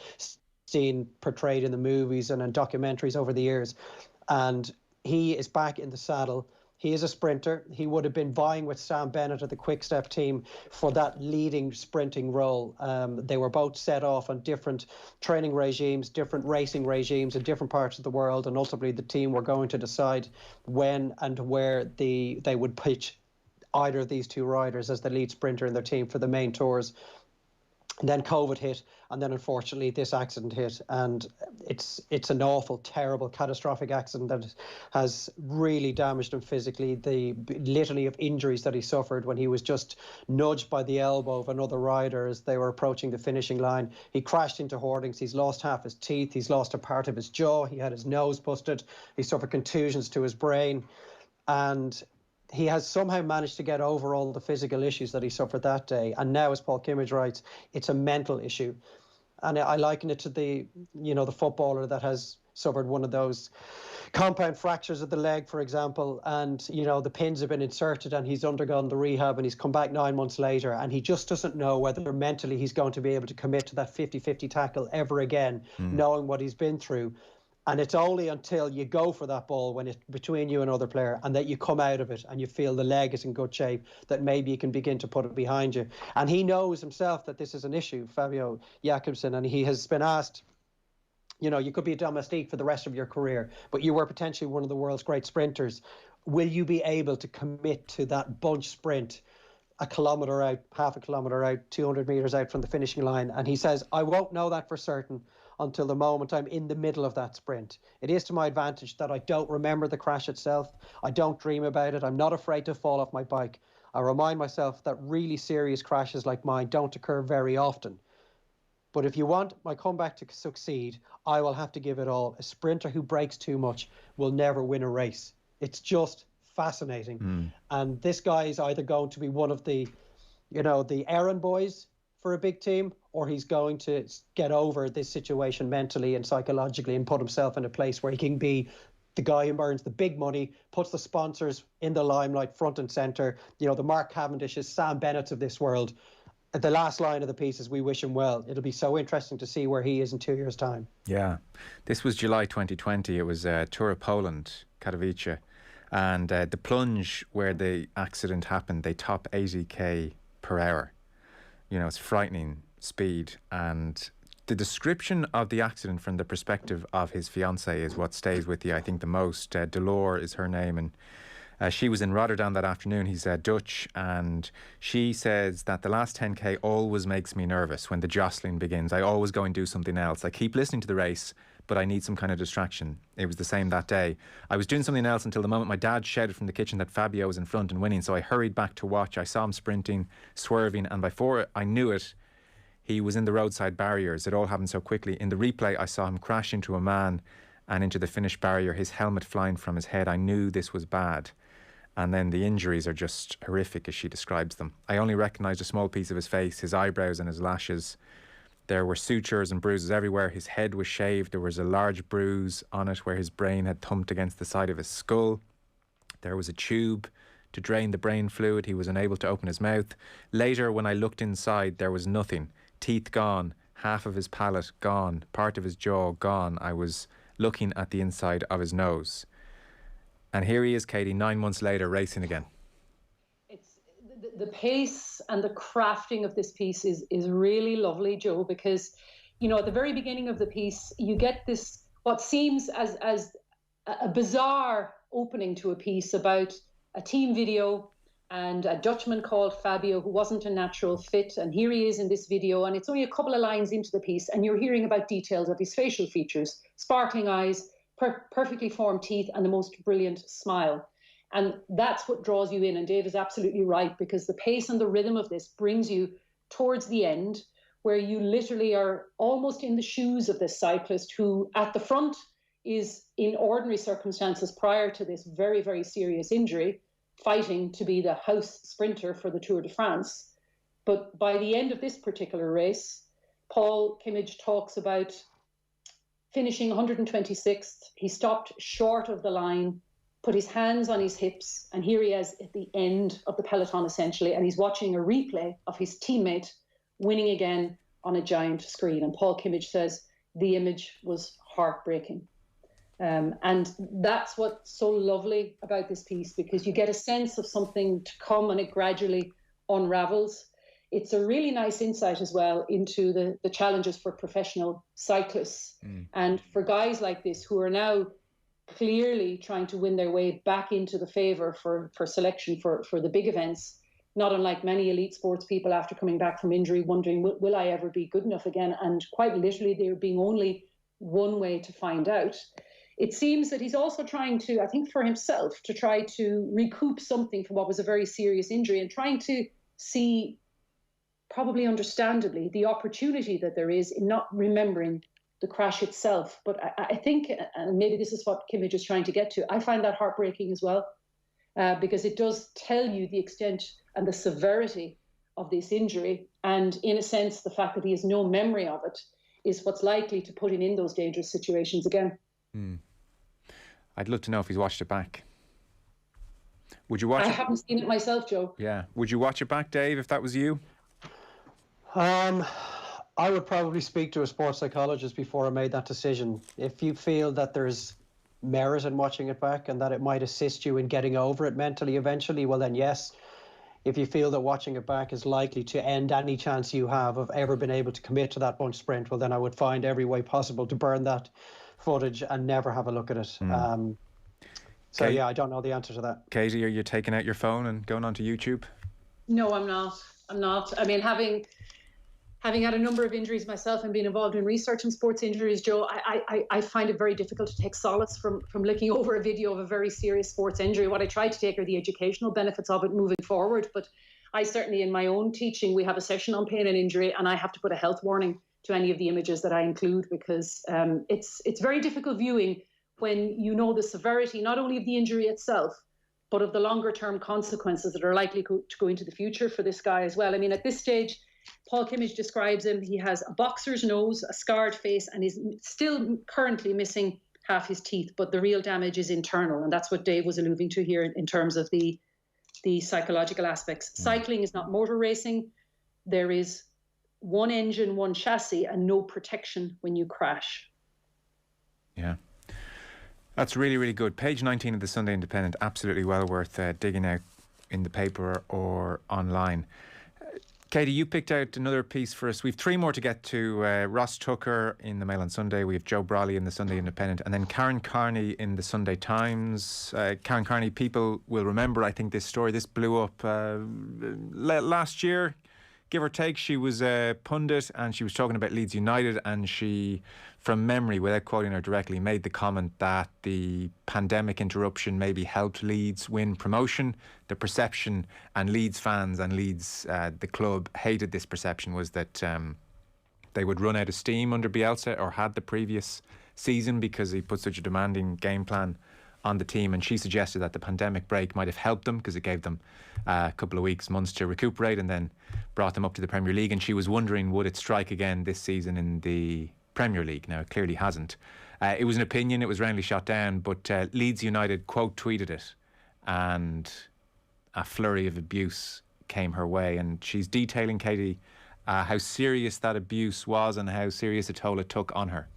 seen portrayed in the movies and in documentaries over the years. And he is back in the saddle. He is a sprinter. He would have been vying with Sam Bennett at the Quick Step team for that leading sprinting role. They were both set off on different training regimes, different racing regimes in different parts of the world, and ultimately the team were going to decide when and where they would pitch either of these two riders as the lead sprinter in their team for the main tours. And then COVID hit, and then unfortunately this accident hit, and it's an awful, terrible, catastrophic accident that has really damaged him physically. The litany of injuries that he suffered when he was just nudged by the elbow of another rider as they were approaching the finishing line. He crashed into hoardings. He's lost half his teeth. He's lost a part of his jaw. He had his nose busted. He suffered contusions to his brain, and he has somehow managed to get over all the physical issues that he suffered that day. And now, as Paul Kimmage writes, it's a mental issue. And I liken it to the footballer that has suffered one of those compound fractures of the leg, for example, and, the pins have been inserted and he's undergone the rehab and he's come back 9 months later and he just doesn't know whether mentally he's going to be able to commit to that 50-50 tackle ever again, knowing what he's been through. And it's only until you go for that ball when it's between you and another player and that you come out of it and you feel the leg is in good shape that maybe you can begin to put it behind you. And he knows himself that this is an issue, Fabio Jakobsen, and he has been asked, you could be a domestique for the rest of your career, but you were potentially one of the world's great sprinters. Will you be able to commit to that bunch sprint a kilometre out, half a kilometre out, 200 metres out from the finishing line? And he says, I won't know that for certain until the moment I'm in the middle of that sprint. It is to my advantage that I don't remember the crash itself. I don't dream about it. I'm not afraid to fall off my bike. I remind myself that really serious crashes like mine don't occur very often. But if you want my comeback to succeed, I will have to give it all. A sprinter who breaks too much will never win a race. It's just fascinating. And this guy is either going to be one of the errand boys for a big team, or he's going to get over this situation mentally and psychologically and put himself in a place where he can be the guy who earns the big money, puts the sponsors in the limelight, front and centre. The Mark Cavendishes, Sam Bennett's of this world. The last line of the piece is, we wish him well. It'll be so interesting to see where he is in 2 years' time. Yeah. This was July 2020. It was Tour of Poland, Katowice. And the plunge where the accident happened, they top 80k per hour. It's frightening speed. And the description of the accident from the perspective of his fiancée is what stays with you, I think, the most. Delors is her name, and she was in Rotterdam that afternoon. He's Dutch, and she says that the last 10k always makes me nervous when the jostling begins. I always go and do something else. I keep listening to the race, but I need some kind of distraction. It was the same that day. I was doing something else until the moment my dad shouted from the kitchen that Fabio was in front and winning, so I hurried back to watch. I saw him sprinting, swerving, and before I knew it, he was in the roadside barriers. It all happened so quickly. In the replay, I saw him crash into a man and into the finish barrier, his helmet flying from his head. I knew this was bad. And then the injuries are just horrific as she describes them. I only recognised a small piece of his face, his eyebrows and his lashes. There were sutures and bruises everywhere. His head was shaved. There was a large bruise on it where his brain had thumped against the side of his skull. There was a tube to drain the brain fluid. He was unable to open his mouth. Later, when I looked inside, there was nothing. Teeth gone, half of his palate gone, part of his jaw gone. I was looking at the inside of his nose. And here he is, Katie, 9 months later, racing again. It's the pace and the crafting of this piece is really lovely, Joe, because, at the very beginning of the piece, you get this, what seems as a bizarre opening to a piece about a team video and a Dutchman called Fabio who wasn't a natural fit. And here he is in this video, and it's only a couple of lines into the piece, and you're hearing about details of his facial features, sparkling eyes, perfectly formed teeth and the most brilliant smile. And that's what draws you in. And Dave is absolutely right, because the pace and the rhythm of this brings you towards the end, where you literally are almost in the shoes of this cyclist who at the front is, in ordinary circumstances prior to this very, very serious injury, fighting to be the house sprinter for the Tour de France. But by the end of this particular race, Paul Kimmage talks about finishing 126th. He stopped short of the line, put his hands on his hips, and here he is at the end of the peloton essentially, and he's watching a replay of his teammate winning again on a giant screen. And Paul Kimmage says the image was heartbreaking. And that's what's so lovely about this piece, because you get a sense of something to come and it gradually unravels. It's a really nice insight as well into the challenges for professional cyclists and for guys like this who are now clearly trying to win their way back into the favour for selection for the big events, not unlike many elite sports people after coming back from injury wondering, will I ever be good enough again? And quite literally there being only one way to find out. It seems that he's also trying to, I think for himself, to try to recoup something from what was a very serious injury and trying to see, probably understandably, the opportunity that there is in not remembering the crash itself. But I think, and maybe this is what Kimmage is trying to get to, I find that heartbreaking as well, because it does tell you the extent and the severity of this injury. And in a sense, the fact that he has no memory of it is what's likely to put him in those dangerous situations again. I'd love to know if he's watched it back. Would you watch it? I haven't seen it myself, Joe. Yeah. Would you watch it back, Dave, if that was you? I would probably speak to a sports psychologist before I made that decision. If you feel that there's merit in watching it back and that it might assist you in getting over it mentally eventually, well then yes. If you feel that watching it back is likely to end any chance you have of ever being able to commit to that bunch sprint, well then I would find every way possible to burn that footage and never have a look at it. So Kate, yeah, I don't know the answer to that. Katie, are you taking out your phone and going onto YouTube? No, I'm not. I mean, having had a number of injuries myself and being involved in research in sports injuries, Joe, I find it very difficult to take solace from looking over a video of a very serious sports injury. What I try to take are the educational benefits of it moving forward. But I certainly, in my own teaching, we have a session on pain and injury, and I have to put a health warning to any of the images that I include, because it's very difficult viewing when you know the severity, not only of the injury itself, but of the longer term consequences that are likely to go into the future for this guy as well. I mean, at this stage, Paul Kimmage describes him, he has a boxer's nose, a scarred face, and is still currently missing half his teeth, but the real damage is internal. And that's what Dave was alluding to here in terms of the psychological aspects. Cycling is not motor racing. There is one engine, one chassis, and no protection when you crash. Yeah. That's really, really good. Page 19 of the Sunday Independent, absolutely well worth digging out in the paper or online. Katie, you picked out another piece for us. We've three more to get to. Ross Tucker in the Mail on Sunday. We have Joe Brolly in the Sunday Independent. And then Karen Carney in the Sunday Times. Karen Carney, people will remember, I think, this story. This blew up last year, give or take. She was a pundit and she was talking about Leeds United, and she, from memory, without quoting her directly, made the comment that the pandemic interruption maybe helped Leeds win promotion. The perception, and Leeds fans and Leeds, the club, hated this perception, was that they would run out of steam under Bielsa, or had the previous season, because he put such a demanding game plan on the team. And she suggested that the pandemic break might have helped them, because it gave them a couple of weeks, months to recuperate, and then brought them up to the Premier League. And she was wondering, would it strike again this season in the Premier League? Now, it clearly hasn't. It was an opinion, it was roundly shot down, but Leeds United quote tweeted it, and a flurry of abuse came her way. And she's detailing, Katie, how serious that abuse was and how serious a toll it took on her.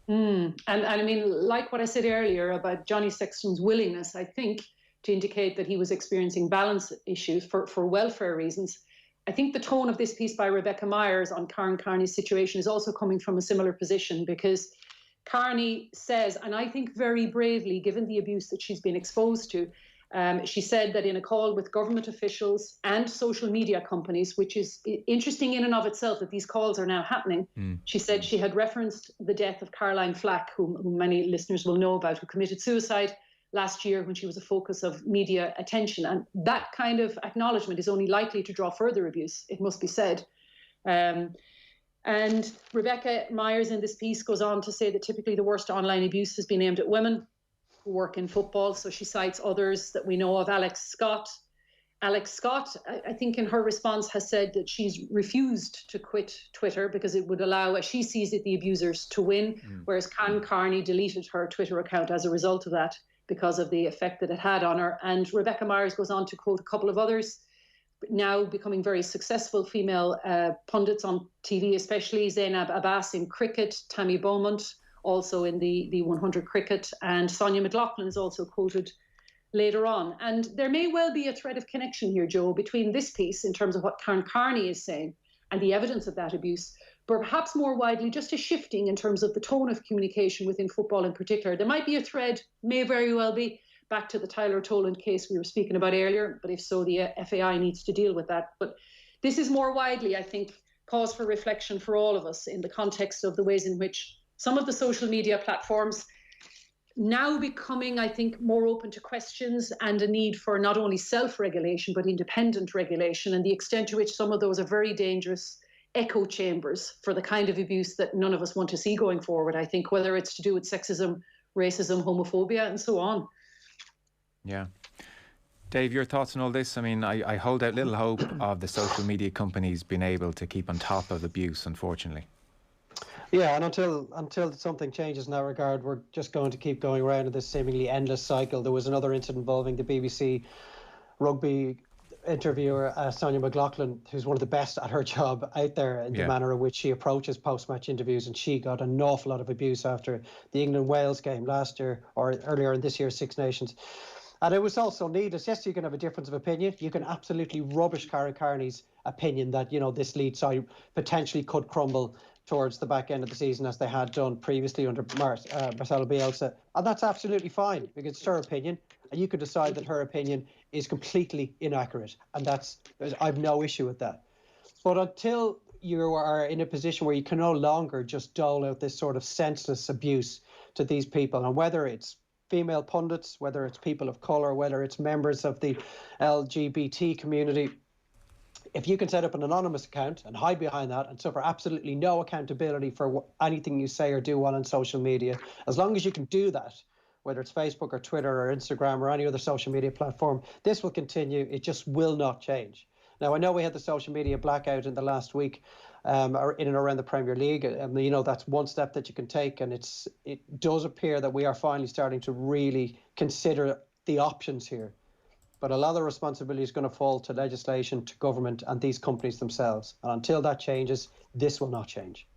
And I mean, like what I said earlier about Johnny Sexton's willingness, I think, to indicate that he was experiencing balance issues for welfare reasons, I think the tone of this piece by Rebecca Myers on Karen Carney's situation is also coming from a similar position, because Carney says, and I think very bravely, given the abuse that she's been exposed to, She said that in a call with government officials and social media companies, which is interesting in and of itself that these calls are now happening, she said she had referenced the death of Caroline Flack, whom many listeners will know about, who committed suicide last year when she was a focus of media attention. And that kind of acknowledgement is only likely to draw further abuse, it must be said. And Rebecca Myers in this piece goes on to say that typically the worst online abuse has been aimed at women who work in football. So she cites others that we know of. Alex Scott, I think in her response has said that she's refused to quit Twitter because it would allow, as she sees it, the abusers to win, whereas Can Carney deleted her Twitter account as a result of that because of the effect that it had on her. And Rebecca Myers goes on to quote a couple of others, now becoming very successful female pundits on TV, especially Zainab Abbas in cricket, Tammy Beaumont also in the 100 cricket, and Sonia McLaughlin is also quoted later on. And there may well be a thread of connection here, Joe, between this piece in terms of what Karen Carney is saying and the evidence of that abuse, but perhaps more widely just a shifting in terms of the tone of communication within football in particular. There might be a thread, may very well be, back to the Tyler Toland case we were speaking about earlier, but if so, the FAI needs to deal with that. But this is more widely, I think, cause for reflection for all of us in the context of the ways in which some of the social media platforms now becoming, I think, more open to questions and a need for not only self-regulation, but independent regulation, and the extent to which some of those are very dangerous echo chambers for the kind of abuse that none of us want to see going forward, I think, whether it's to do with sexism, racism, homophobia, and so on. Yeah. Dave, your thoughts on all this? I mean, I hold out little hope of the social media companies being able to keep on top of abuse, unfortunately. Yeah, and until something changes in that regard, we're just going to keep going around in this seemingly endless cycle. There was another incident involving the BBC rugby interviewer, Sonia McLaughlin, who's one of the best at her job out there in the manner in which she approaches post-match interviews, and she got an awful lot of abuse after the England-Wales game last year, or earlier in this year's Six Nations. And it was also needless. Yes, you can have a difference of opinion. You can absolutely rubbish Karen Carney's opinion that, this lead side potentially could crumble towards the back end of the season as they had done previously under Marcelo Bielsa. And that's absolutely fine because it's her opinion. And you could decide that her opinion is completely inaccurate. And I've no issue with that. But until you are in a position where you can no longer just dole out this sort of senseless abuse to these people, and whether it's female pundits, whether it's people of colour, whether it's members of the LGBT community, if you can set up an anonymous account and hide behind that and suffer absolutely no accountability for anything you say or do on social media, as long as you can do that, whether it's Facebook or Twitter or Instagram or any other social media platform, this will continue. It just will not change. Now, I know we had the social media blackout in the last week in and around the Premier League. That's one step that you can take. And it does appear that we are finally starting to really consider the options here. But a lot of the responsibility is going to fall to legislation, to government and these companies themselves. And until that changes, this will not change.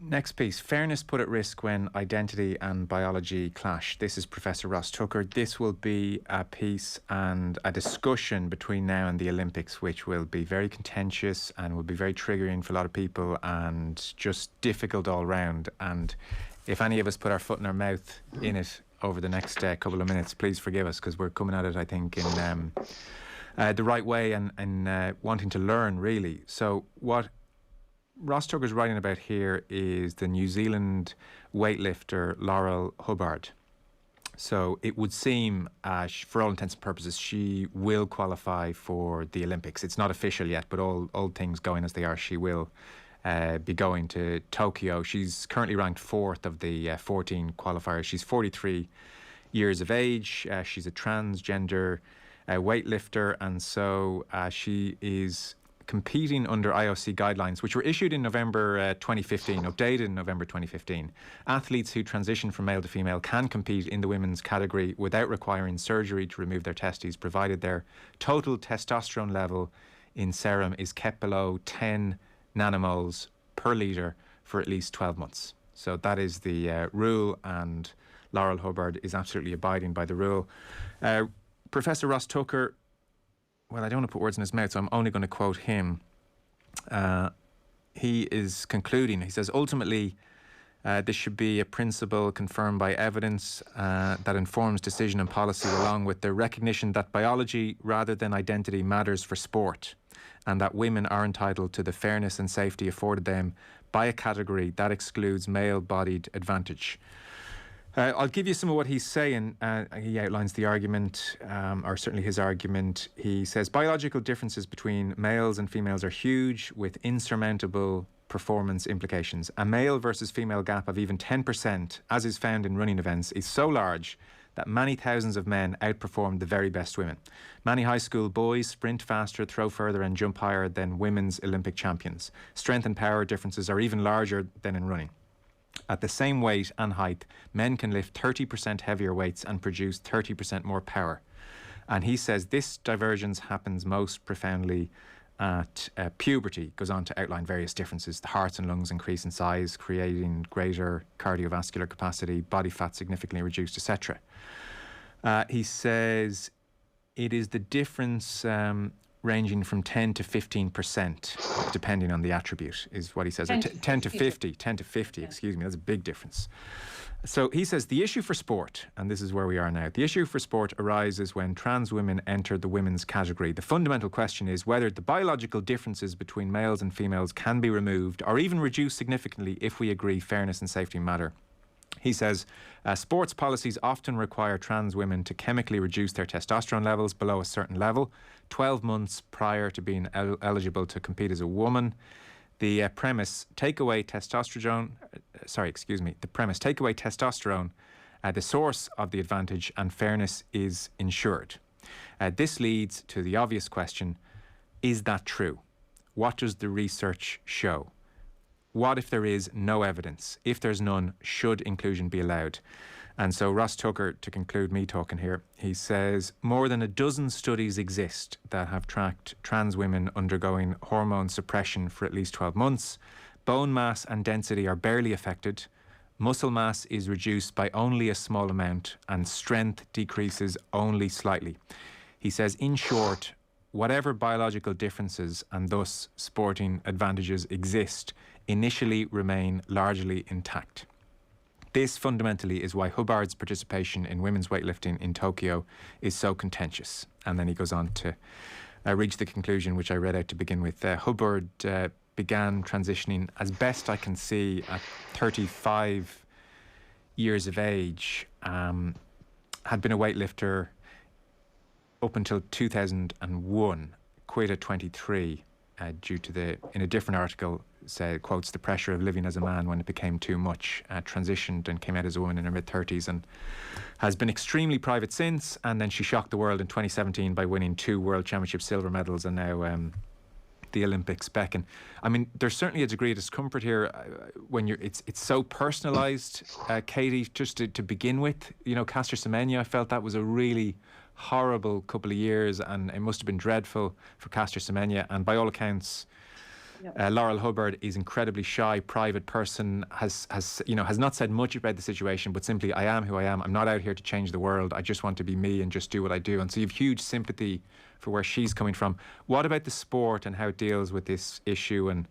Next piece, fairness put at risk when identity and biology clash. This is Professor Ross Tucker. This will be a piece and a discussion between now and the Olympics, which will be very contentious and will be very triggering for a lot of people and just difficult all round. And if any of us put our foot in our mouth in it over the next couple of minutes, please forgive us, because we're coming at it, I think, in the right way and wanting to learn, really. So what Ross Tucker's writing about here is the New Zealand weightlifter Laurel Hubbard. So it would seem, for all intents and purposes, she will qualify for the Olympics. It's not official yet, but all things going as they are, she will be going to Tokyo. She's currently ranked 4th of the 14 qualifiers. She's 43 years of age. She's a transgender weightlifter, and so she is competing under IOC guidelines, which were issued in November 2015, updated in November 2015. Athletes who transition from male to female can compete in the women's category without requiring surgery to remove their testes, provided their total testosterone level in serum is kept below 10 nanomoles per litre for at least 12 months. So that is the rule, and Laurel Hubbard is absolutely abiding by the rule. Professor Ross Tucker, well, I don't want to put words in his mouth, so I'm only going to quote him. He is concluding, he says, ultimately, This should be a principle confirmed by evidence that informs decision and policy, along with the recognition that biology rather than identity matters for sport, and that women are entitled to the fairness and safety afforded them by a category that excludes male-bodied advantage. I'll give you some of what he's saying. He outlines the argument, or certainly his argument. He says biological differences between males and females are huge, with insurmountable performance implications. A male versus female gap of even 10%, as is found in running events, is so large that many thousands of men outperform the very best women. Many high school boys sprint faster, throw further and jump higher than women's Olympic champions. Strength and power differences are even larger than in running. At the same weight and height, men can lift 30% heavier weights and produce 30% more power. And he says this divergence happens most profoundly at puberty. Goes on to outline various differences. The heart and lungs increase in size, creating greater cardiovascular capacity, body fat significantly reduced, etc. He says it is the difference ranging from 10 to 15%, depending on the attribute, is what he says. 10 to 50, excuse me, that's a big difference. So he says the issue for sport, and this is where we are now, the issue for sport arises when trans women enter the women's category. The fundamental question is whether the biological differences between males and females can be removed or even reduced significantly if we agree fairness and safety matter. He says sports policies often require trans women to chemically reduce their testosterone levels below a certain level, 12 months prior to being eligible to compete as a woman. The premise, take away testosterone, the source of the advantage, and fairness is ensured. This leads to the obvious question, is that true? What does the research show? What if there is no evidence? If there's none, should inclusion be allowed? And so Ross Tucker, to conclude me talking here, he says more than a dozen studies exist that have tracked trans women undergoing hormone suppression for at least 12 months. Bone mass and density are barely affected. Muscle mass is reduced by only a small amount, and strength decreases only slightly. He says, in short, whatever biological differences and thus sporting advantages exist initially remain largely intact. This fundamentally is why Hubbard's participation in women's weightlifting in Tokyo is so contentious. And then he goes on to reach the conclusion, which I read out to begin with. Hubbard began transitioning, as best I can see, at 35 years of age, had been a weightlifter up until 2001, quit at 23 due to in a different article, quotes the pressure of living as a man when it became too much, transitioned and came out as a woman in her mid-30s and has been extremely private since. And then she shocked the world in 2017 by winning 2 World Championship silver medals and now the Olympic spec. And I mean, there's certainly a degree of discomfort here when it's so personalised. Katie, just to begin with, you know, Caster Semenya, I felt that was a really horrible couple of years, and it must have been dreadful for Caster Semenya. And by all accounts, Laurel Hubbard is incredibly shy, private person, has not said much about the situation, but simply, I am who I am. I'm not out here to change the world. I just want to be me and just do what I do. And so you have huge sympathy for where she's coming from. What about the sport and how it deals with this issue and,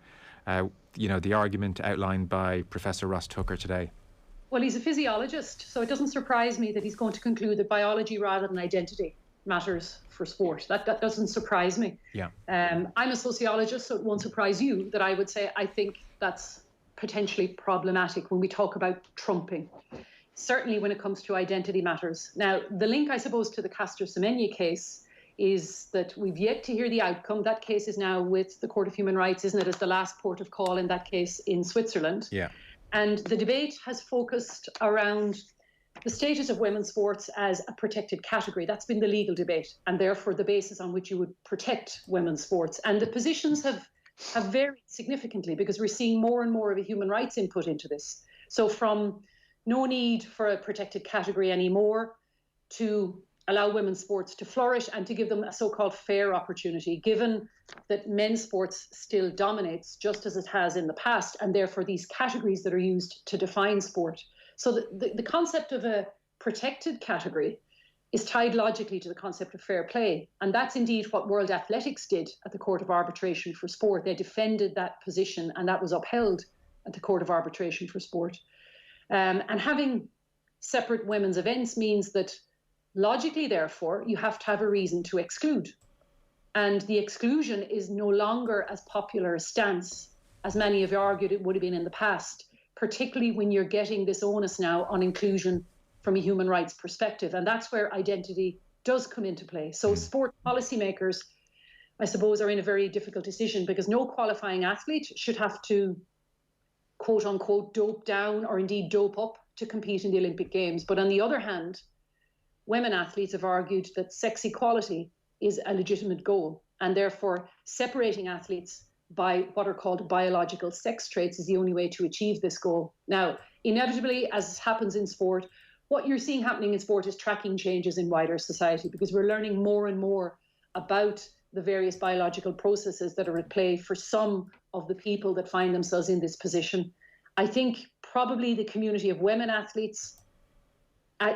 the argument outlined by Professor Ross Tucker today? Well, he's a physiologist, so it doesn't surprise me that he's going to conclude that biology rather than identity matters for sport. That doesn't surprise me. Yeah. I'm a sociologist, so it won't surprise you that I would say I think that's potentially problematic when we talk about trumping, certainly when it comes to identity matters. Now, the link, I suppose, to the Caster Semenya case is that we've yet to hear the outcome. That case is now with the Court of Human Rights, isn't it, as the last port of call in that case in Switzerland. Yeah. And the debate has focused around the status of women's sports as a protected category. That's been the legal debate, and therefore the basis on which you would protect women's sports. And the positions have varied significantly because we're seeing more and more of a human rights input into this. So from no need for a protected category anymore to allow women's sports to flourish and to give them a so-called fair opportunity, given that men's sports still dominates just as it has in the past, and therefore these categories that are used to define sport. So the concept of a protected category is tied logically to the concept of fair play. And that's indeed what World Athletics did at the Court of Arbitration for Sport. They defended that position, and that was upheld at the Court of Arbitration for Sport. And having separate women's events means that logically, therefore, you have to have a reason to exclude. And the exclusion is no longer as popular a stance as many have argued it would have been in the past, particularly when you're getting this onus now on inclusion from a human rights perspective. And that's where identity does come into play. So sport policymakers, I suppose, are in a very difficult decision, because no qualifying athlete should have to, quote unquote, dope down or indeed dope up to compete in the Olympic Games. But on the other hand, women athletes have argued that sex equality is a legitimate goal, and therefore separating athletes by what are called biological sex traits is the only way to achieve this goal. Now, inevitably, as happens in sport, what you're seeing happening in sport is tracking changes in wider society, because we're learning more and more about the various biological processes that are at play for some of the people that find themselves in this position. I think probably the community of women athletes,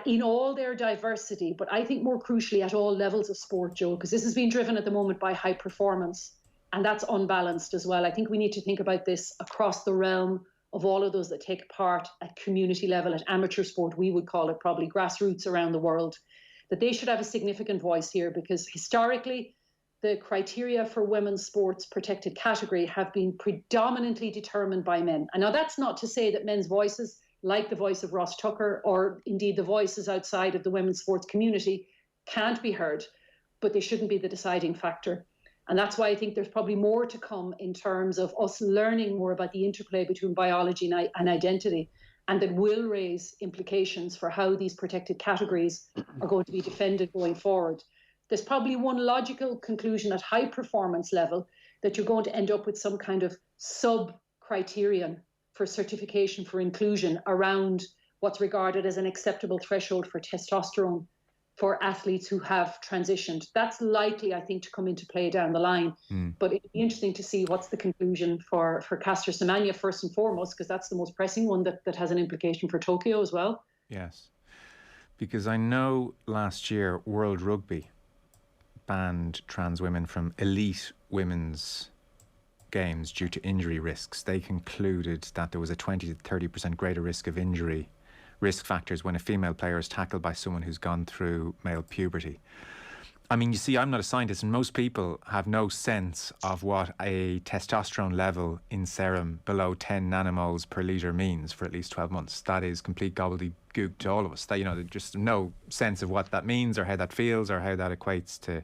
in all their diversity, but I think more crucially at all levels of sport, Joe, because this is being driven at the moment by high performance, and that's unbalanced as well. I think we need to think about this across the realm of all of those that take part at community level, at amateur sport, we would call it probably grassroots around the world, that they should have a significant voice here, because historically, the criteria for women's sports protected category have been predominantly determined by men. And now that's not to say that men's voices, like the voice of Ross Tucker, or indeed the voices outside of the women's sports community, can't be heard, but they shouldn't be the deciding factor. And that's why I think there's probably more to come in terms of us learning more about the interplay between biology and identity, and that will raise implications for how these protected categories are going to be defended going forward. There's probably one logical conclusion at high performance level, that you're going to end up with some kind of sub-criterion for certification for inclusion around what's regarded as an acceptable threshold for testosterone for athletes who have transitioned. That's likely, I think, to come into play down the line. But it'd be interesting to see what's the conclusion for Caster Semenya first and foremost, because that's the most pressing one that has an implication for Tokyo as well. Yes, because I know last year World Rugby banned trans women from elite women's games due to injury risks. They concluded that there was a 20 to 30% greater risk of injury risk factors when a female player is tackled by someone who's gone through male puberty. I mean, you see, I'm not a scientist, and most people have no sense of what a testosterone level in serum below 10 nanomoles per litre means for at least 12 months. That is complete gobbledygook to all of us. That, there's just no sense of what that means or how that feels or how that equates to,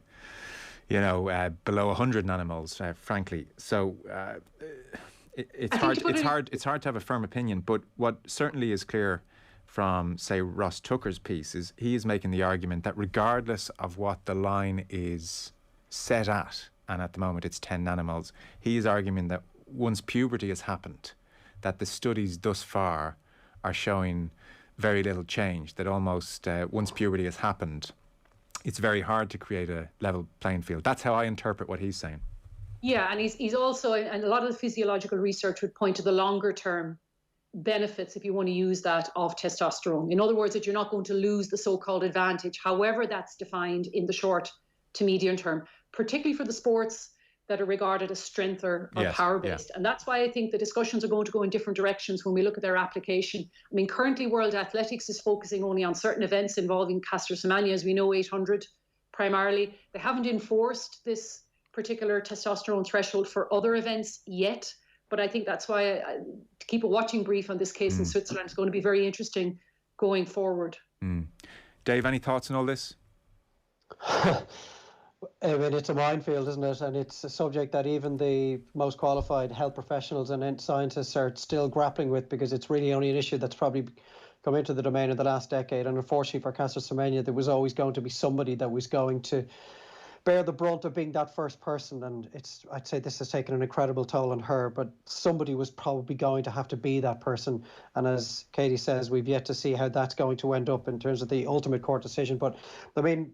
below 100 nanomoles, frankly. So it's hard to have a firm opinion. But what certainly is clear from, say, Ross Tucker's piece is he is making the argument that regardless of what the line is set at, and at the moment it's 10 nanomoles, he is arguing that once puberty has happened, that the studies thus far are showing very little change, that almost once puberty has happened, it's very hard to create a level playing field. That's how I interpret what he's saying. Yeah, and he's also, and a lot of the physiological research would point to the longer term benefits, if you want to use that, of testosterone. In other words, that you're not going to lose the so-called advantage, however that's defined in the short to medium term, particularly for the sports that are regarded as strength or power-based. Yeah. And that's why I think the discussions are going to go in different directions when we look at their application. I mean, currently World Athletics is focusing only on certain events involving Caster Semenya, as we know, 800 primarily. They haven't enforced this particular testosterone threshold for other events yet. But I think that's why to keep a watching brief on this case in Switzerland is going to be very interesting going forward. Dave, any thoughts on all this? I mean, it's a minefield, isn't it? And it's a subject that even the most qualified health professionals and scientists are still grappling with, because it's really only an issue that's probably come into the domain of the last decade. And unfortunately for Caster Semenya, there was always going to be somebody that was going to bear the brunt of being that first person, and I'd say this has taken an incredible toll on her, but somebody was probably going to have to be that person. And as Katie says, we've yet to see how that's going to end up in terms of the ultimate court decision. But I mean,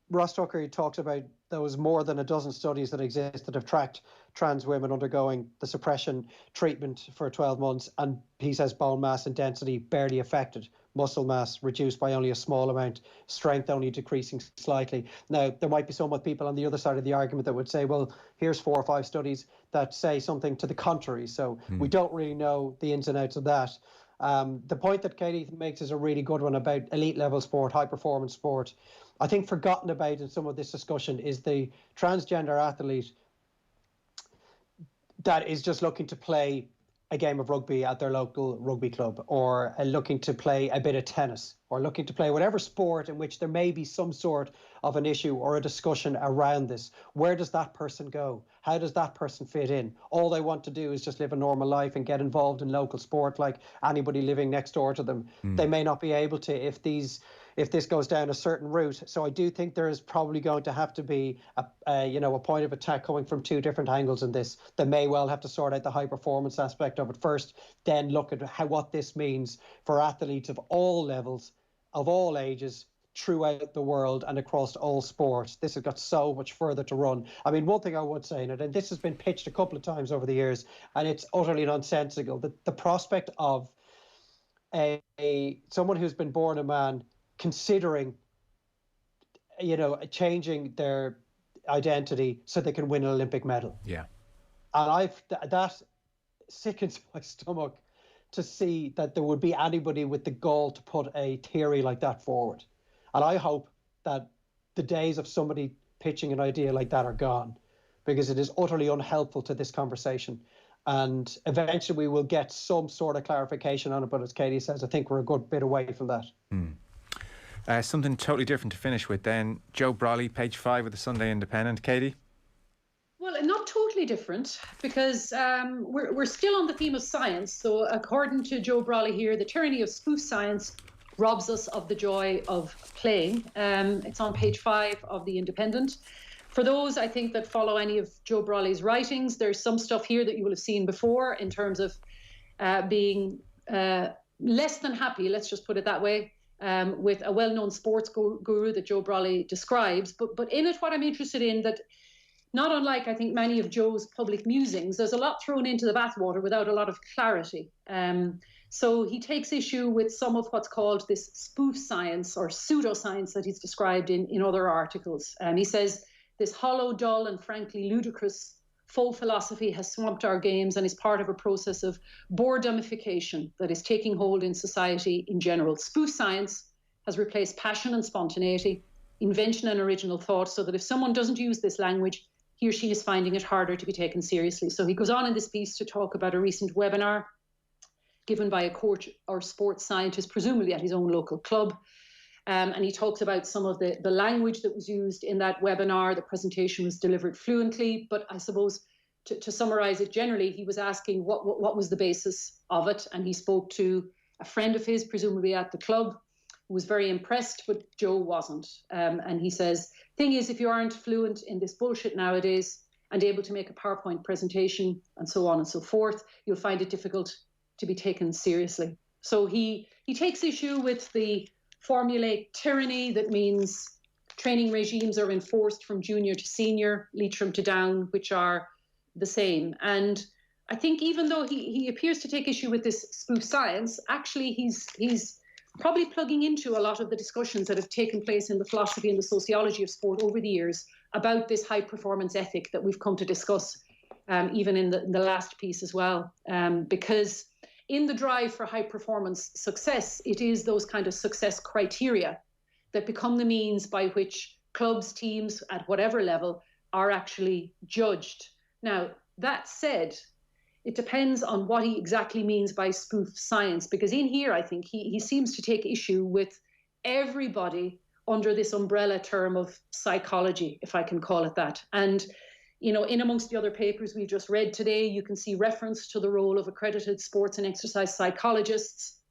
Ross Tucker talks about those more than a dozen studies that exist that have tracked trans women undergoing the suppression treatment for 12 months, and he says bone mass and density barely affected, muscle mass reduced by only a small amount, strength only decreasing slightly. Now, there might be some people on the other side of the argument that would say, well, here's 4 or 5 studies that say something to the contrary. So we don't really know the ins and outs of that. The point that Katie makes is a really good one about elite level sport, high performance sport. I think forgotten about in some of this discussion is the transgender athlete that is just looking to play a game of rugby at their local rugby club, or looking to play a bit of tennis, or looking to play whatever sport in which there may be some sort of an issue or a discussion around this. Where does that person go? How does that person fit in? All they want to do is just live a normal life and get involved in local sport like anybody living next door to them. They may not be able to if this goes down a certain route. So I do think there is probably going to have to be a point of attack coming from two different angles in this. They may well have to sort out the high performance aspect of it first, then look at what this means for athletes of all levels, of all ages, throughout the world and across all sports. This has got so much further to run. I mean, one thing I would say in it, and this has been pitched a couple of times over the years, and it's utterly nonsensical, the prospect of someone who's been born a man considering, changing their identity so they can win an Olympic medal. Yeah. And that sickens my stomach to see that there would be anybody with the gall to put a theory like that forward. And I hope that the days of somebody pitching an idea like that are gone, because it is utterly unhelpful to this conversation. And eventually we will get some sort of clarification on it. But as Katie says, I think we're a good bit away from that. Something totally different to finish with then. Joe Brolly, page 5 of the Sunday Independent. Katie? Well, not totally different, because we're still on the theme of science. So according to Joe Brolly here, the tyranny of spoof science robs us of the joy of playing. It's on page 5 of the Independent. For those, I think, that follow any of Joe Brolly's writings, there's some stuff here that you will have seen before in terms of being less than happy, let's just put it that way, with a well-known sports guru that Joe Brolly describes. But in it, what I'm interested in, that not unlike, I think, many of Joe's public musings, there's a lot thrown into the bathwater without a lot of clarity. So he takes issue with some of what's called this spoof science or pseudoscience that he's described in other articles. He says this hollow, dull and frankly ludicrous faux philosophy has swamped our games and is part of a process of boredomification that is taking hold in society in general. Spoof science has replaced passion and spontaneity, invention and original thought, so that if someone doesn't use this language, he or she is finding it harder to be taken seriously. So he goes on in this piece to talk about a recent webinar given by a coach or sports scientist, presumably at his own local club. And he talks about some of the language that was used in that webinar. The presentation was delivered fluently, but I suppose to summarize it generally, he was asking what was the basis of it. And he spoke to a friend of his, presumably at the club, who was very impressed, but Joe wasn't. And he says, thing is, if you aren't fluent in this bullshit nowadays and able to make a PowerPoint presentation and so on and so forth, you'll find it difficult to be taken seriously. So he takes issue with the formulaic tyranny that means training regimes are enforced from junior to senior, Leitrim to Down, which are the same. And I think even though he appears to take issue with this spoof science, actually he's probably plugging into a lot of the discussions that have taken place in the philosophy and the sociology of sport over the years about this high performance ethic that we've come to discuss, even in the last piece as well. Because in the drive for high performance success, it is those kind of success criteria that become the means by which clubs, teams at whatever level are actually judged. Now, that said, it depends on what he exactly means by spoof science, because in here, I think he seems to take issue with everybody under this umbrella term of psychology, if I can call it that. And in amongst the other papers we've just read today, you can see reference to the role of accredited sports and exercise psychologists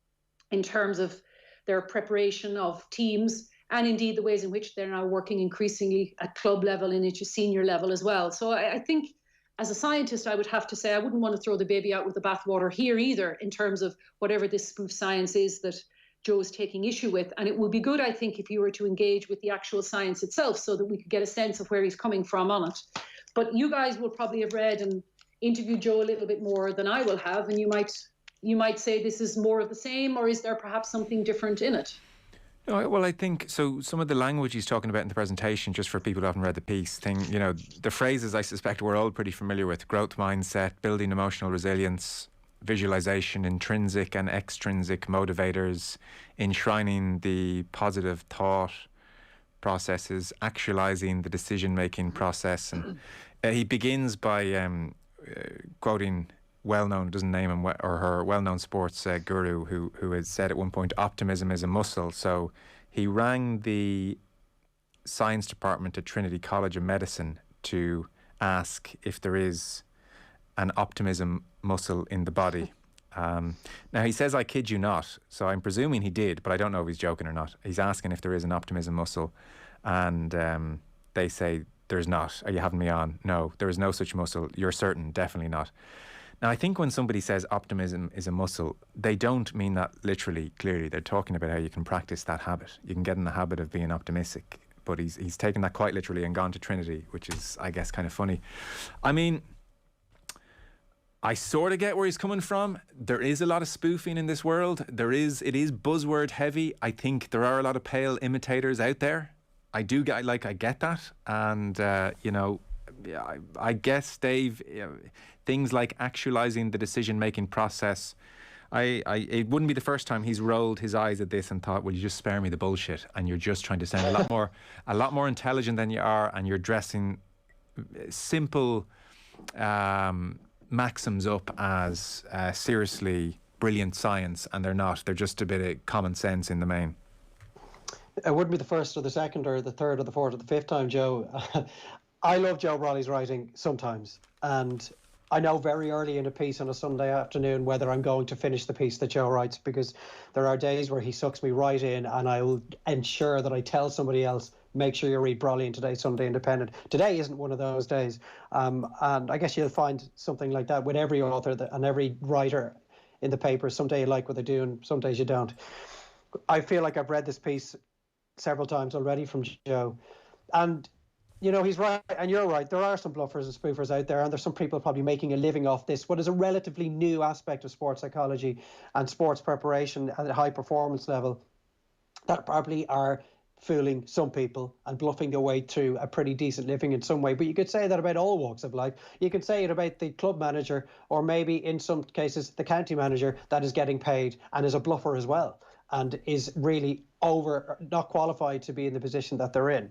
in terms of their preparation of teams, and indeed the ways in which they're now working increasingly at club level and into senior level as well. So I think as a scientist, I would have to say I wouldn't want to throw the baby out with the bathwater here either, in terms of whatever this spoof science is that Joe's taking issue with. And it would be good, I think, if you were to engage with the actual science itself so that we could get a sense of where he's coming from on it. But you guys will probably have read and interviewed Joe a little bit more than I will have, and you might say this is more of the same, or is there perhaps something different in it? Well, I think so. Some of the language he's talking about in the presentation, just for people who haven't read the piece, the phrases I suspect we're all pretty familiar with: growth mindset, building emotional resilience, visualization, intrinsic and extrinsic motivators, enshrining the positive thought processes, actualizing the decision-making process. And he begins by quoting well-known, doesn't name him or her, well-known sports guru who had said at one point, optimism is a muscle. So he rang the science department at Trinity College of Medicine to ask if there is an optimism muscle in the body. Now he says, I kid you not, so I'm presuming he did, but I don't know if he's joking or not. He's asking if there is an optimism muscle, and they say there's not. Are you having me on? No, there is no such muscle. You're certain? Definitely not. Now I think when somebody says optimism is a muscle, they don't mean that literally, clearly. They're talking about how you can practice that habit. You can get in the habit of being optimistic, but he's taken that quite literally and gone to Trinity, which is, I guess, kind of funny. I mean, I sort of get where he's coming from. There is a lot of spoofing in this world. It is buzzword heavy. I think there are a lot of pale imitators out there. I get that. And, I guess, Dave, things like actualizing the decision-making process, it wouldn't be the first time he's rolled his eyes at this and thought, well, you just spare me the bullshit, and you're just trying to sound a lot more intelligent than you are, and you're dressing simple maxims up as seriously brilliant science, and they're not. They're just a bit of common sense in the main. It wouldn't be the first or the second or the third or the fourth or the fifth time, Joe. I love Joe Brolly's writing sometimes, and I know very early in a piece on a Sunday afternoon whether I'm going to finish the piece that Joe writes, because there are days where he sucks me right in, and I will ensure that I tell somebody else, make sure you read Brolly in today's Sunday Independent. Today isn't one of those days. And I guess you'll find something like that with every author and every writer in the paper. Someday you like what they do and some days you don't. I feel like I've read this piece several times already from Joe. And, he's right, and you're right. There are some bluffers and spoofers out there, and there's some people probably making a living off this, what is a relatively new aspect of sports psychology and sports preparation at a high performance level, that probably are fooling some people and bluffing their way through a pretty decent living in some way. But you could say that about all walks of life. You can say it about the club manager, or maybe in some cases the county manager that is getting paid and is a bluffer as well, and is really not qualified to be in the position that they're in.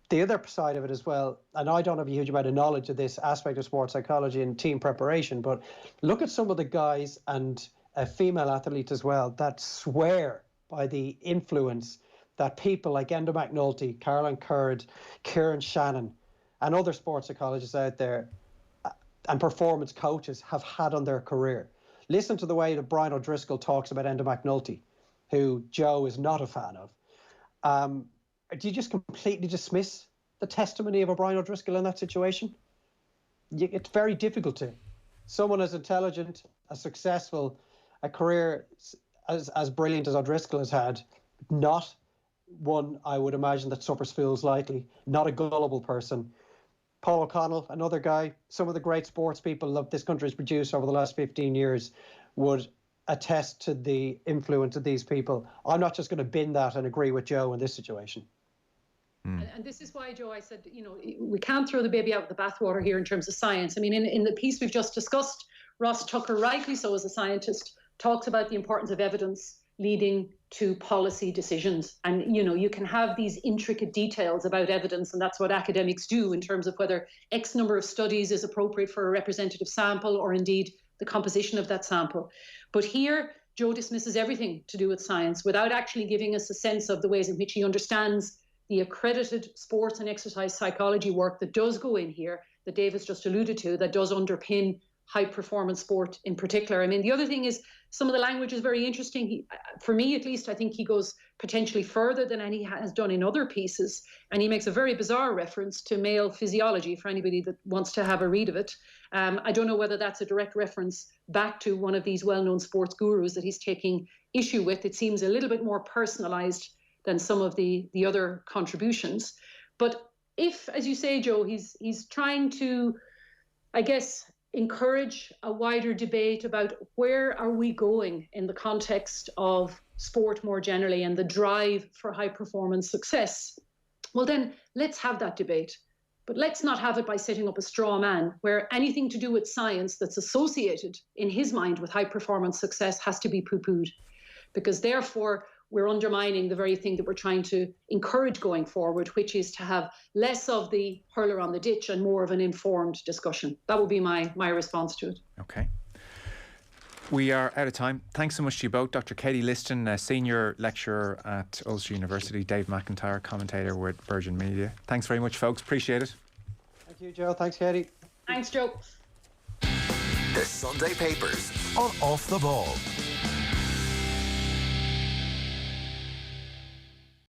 The other side of it as well, and I don't have a huge amount of knowledge of this aspect of sports psychology and team preparation, but look at some of the guys and female athletes as well that swear by the influence that people like Enda McNulty, Caroline Curd, Kieran Shannon, and other sports psychologists out there and performance coaches have had on their career. Listen to the way that Brian O'Driscoll talks about Enda McNulty, who Joe is not a fan of. Do you just completely dismiss the testimony of a Brian O'Driscoll in that situation? It's very difficult to. Someone as intelligent, as successful, a career as brilliant as O'Driscoll has had, not one I would imagine that suffers fools lightly, not a gullible person. Paul O'Connell, another guy, some of the great sports people that this country has produced over the last 15 years would attest to the influence of these people. I'm not just going to bin that and agree with Joe in this situation. And this is why, Joe, I said, we can't throw the baby out with the bathwater here in terms of science. I mean, in the piece we've just discussed, Ross Tucker, rightly so as a scientist, talks about the importance of evidence leading to policy decisions. And, you can have these intricate details about evidence, and that's what academics do in terms of whether X number of studies is appropriate for a representative sample, or indeed the composition of that sample. But here, Joe dismisses everything to do with science without actually giving us a sense of the ways in which he understands the accredited sports and exercise psychology work that does go in here, that Dave has just alluded to, that does underpin high performance sport in particular. I mean, the other thing is some of the language is very interesting. For me, at least, I think he goes potentially further than any has done in other pieces. And he makes a very bizarre reference to male physiology for anybody that wants to have a read of it. I don't know whether that's a direct reference back to one of these well-known sports gurus that he's taking issue with. It seems a little bit more personalized than some of the other contributions. But if, as you say, Joe, he's trying to, I guess, encourage a wider debate about where are we going in the context of sport more generally and the drive for high performance success, well then let's have that debate. But let's not have it by setting up a straw man where anything to do with science that's associated in his mind with high performance success has to be poo-pooed, because therefore we're undermining the very thing that we're trying to encourage going forward, which is to have less of the hurler on the ditch and more of an informed discussion. That would be my response to it. Okay. We are out of time. Thanks so much to you both. Dr Katie Liston, Senior Lecturer at Ulster University, Dave McIntyre, commentator with Virgin Media. Thanks very much, folks. Appreciate it. Thank you, Joe. Thanks, Katie. Thanks, Joe. The Sunday Papers on Off the Ball.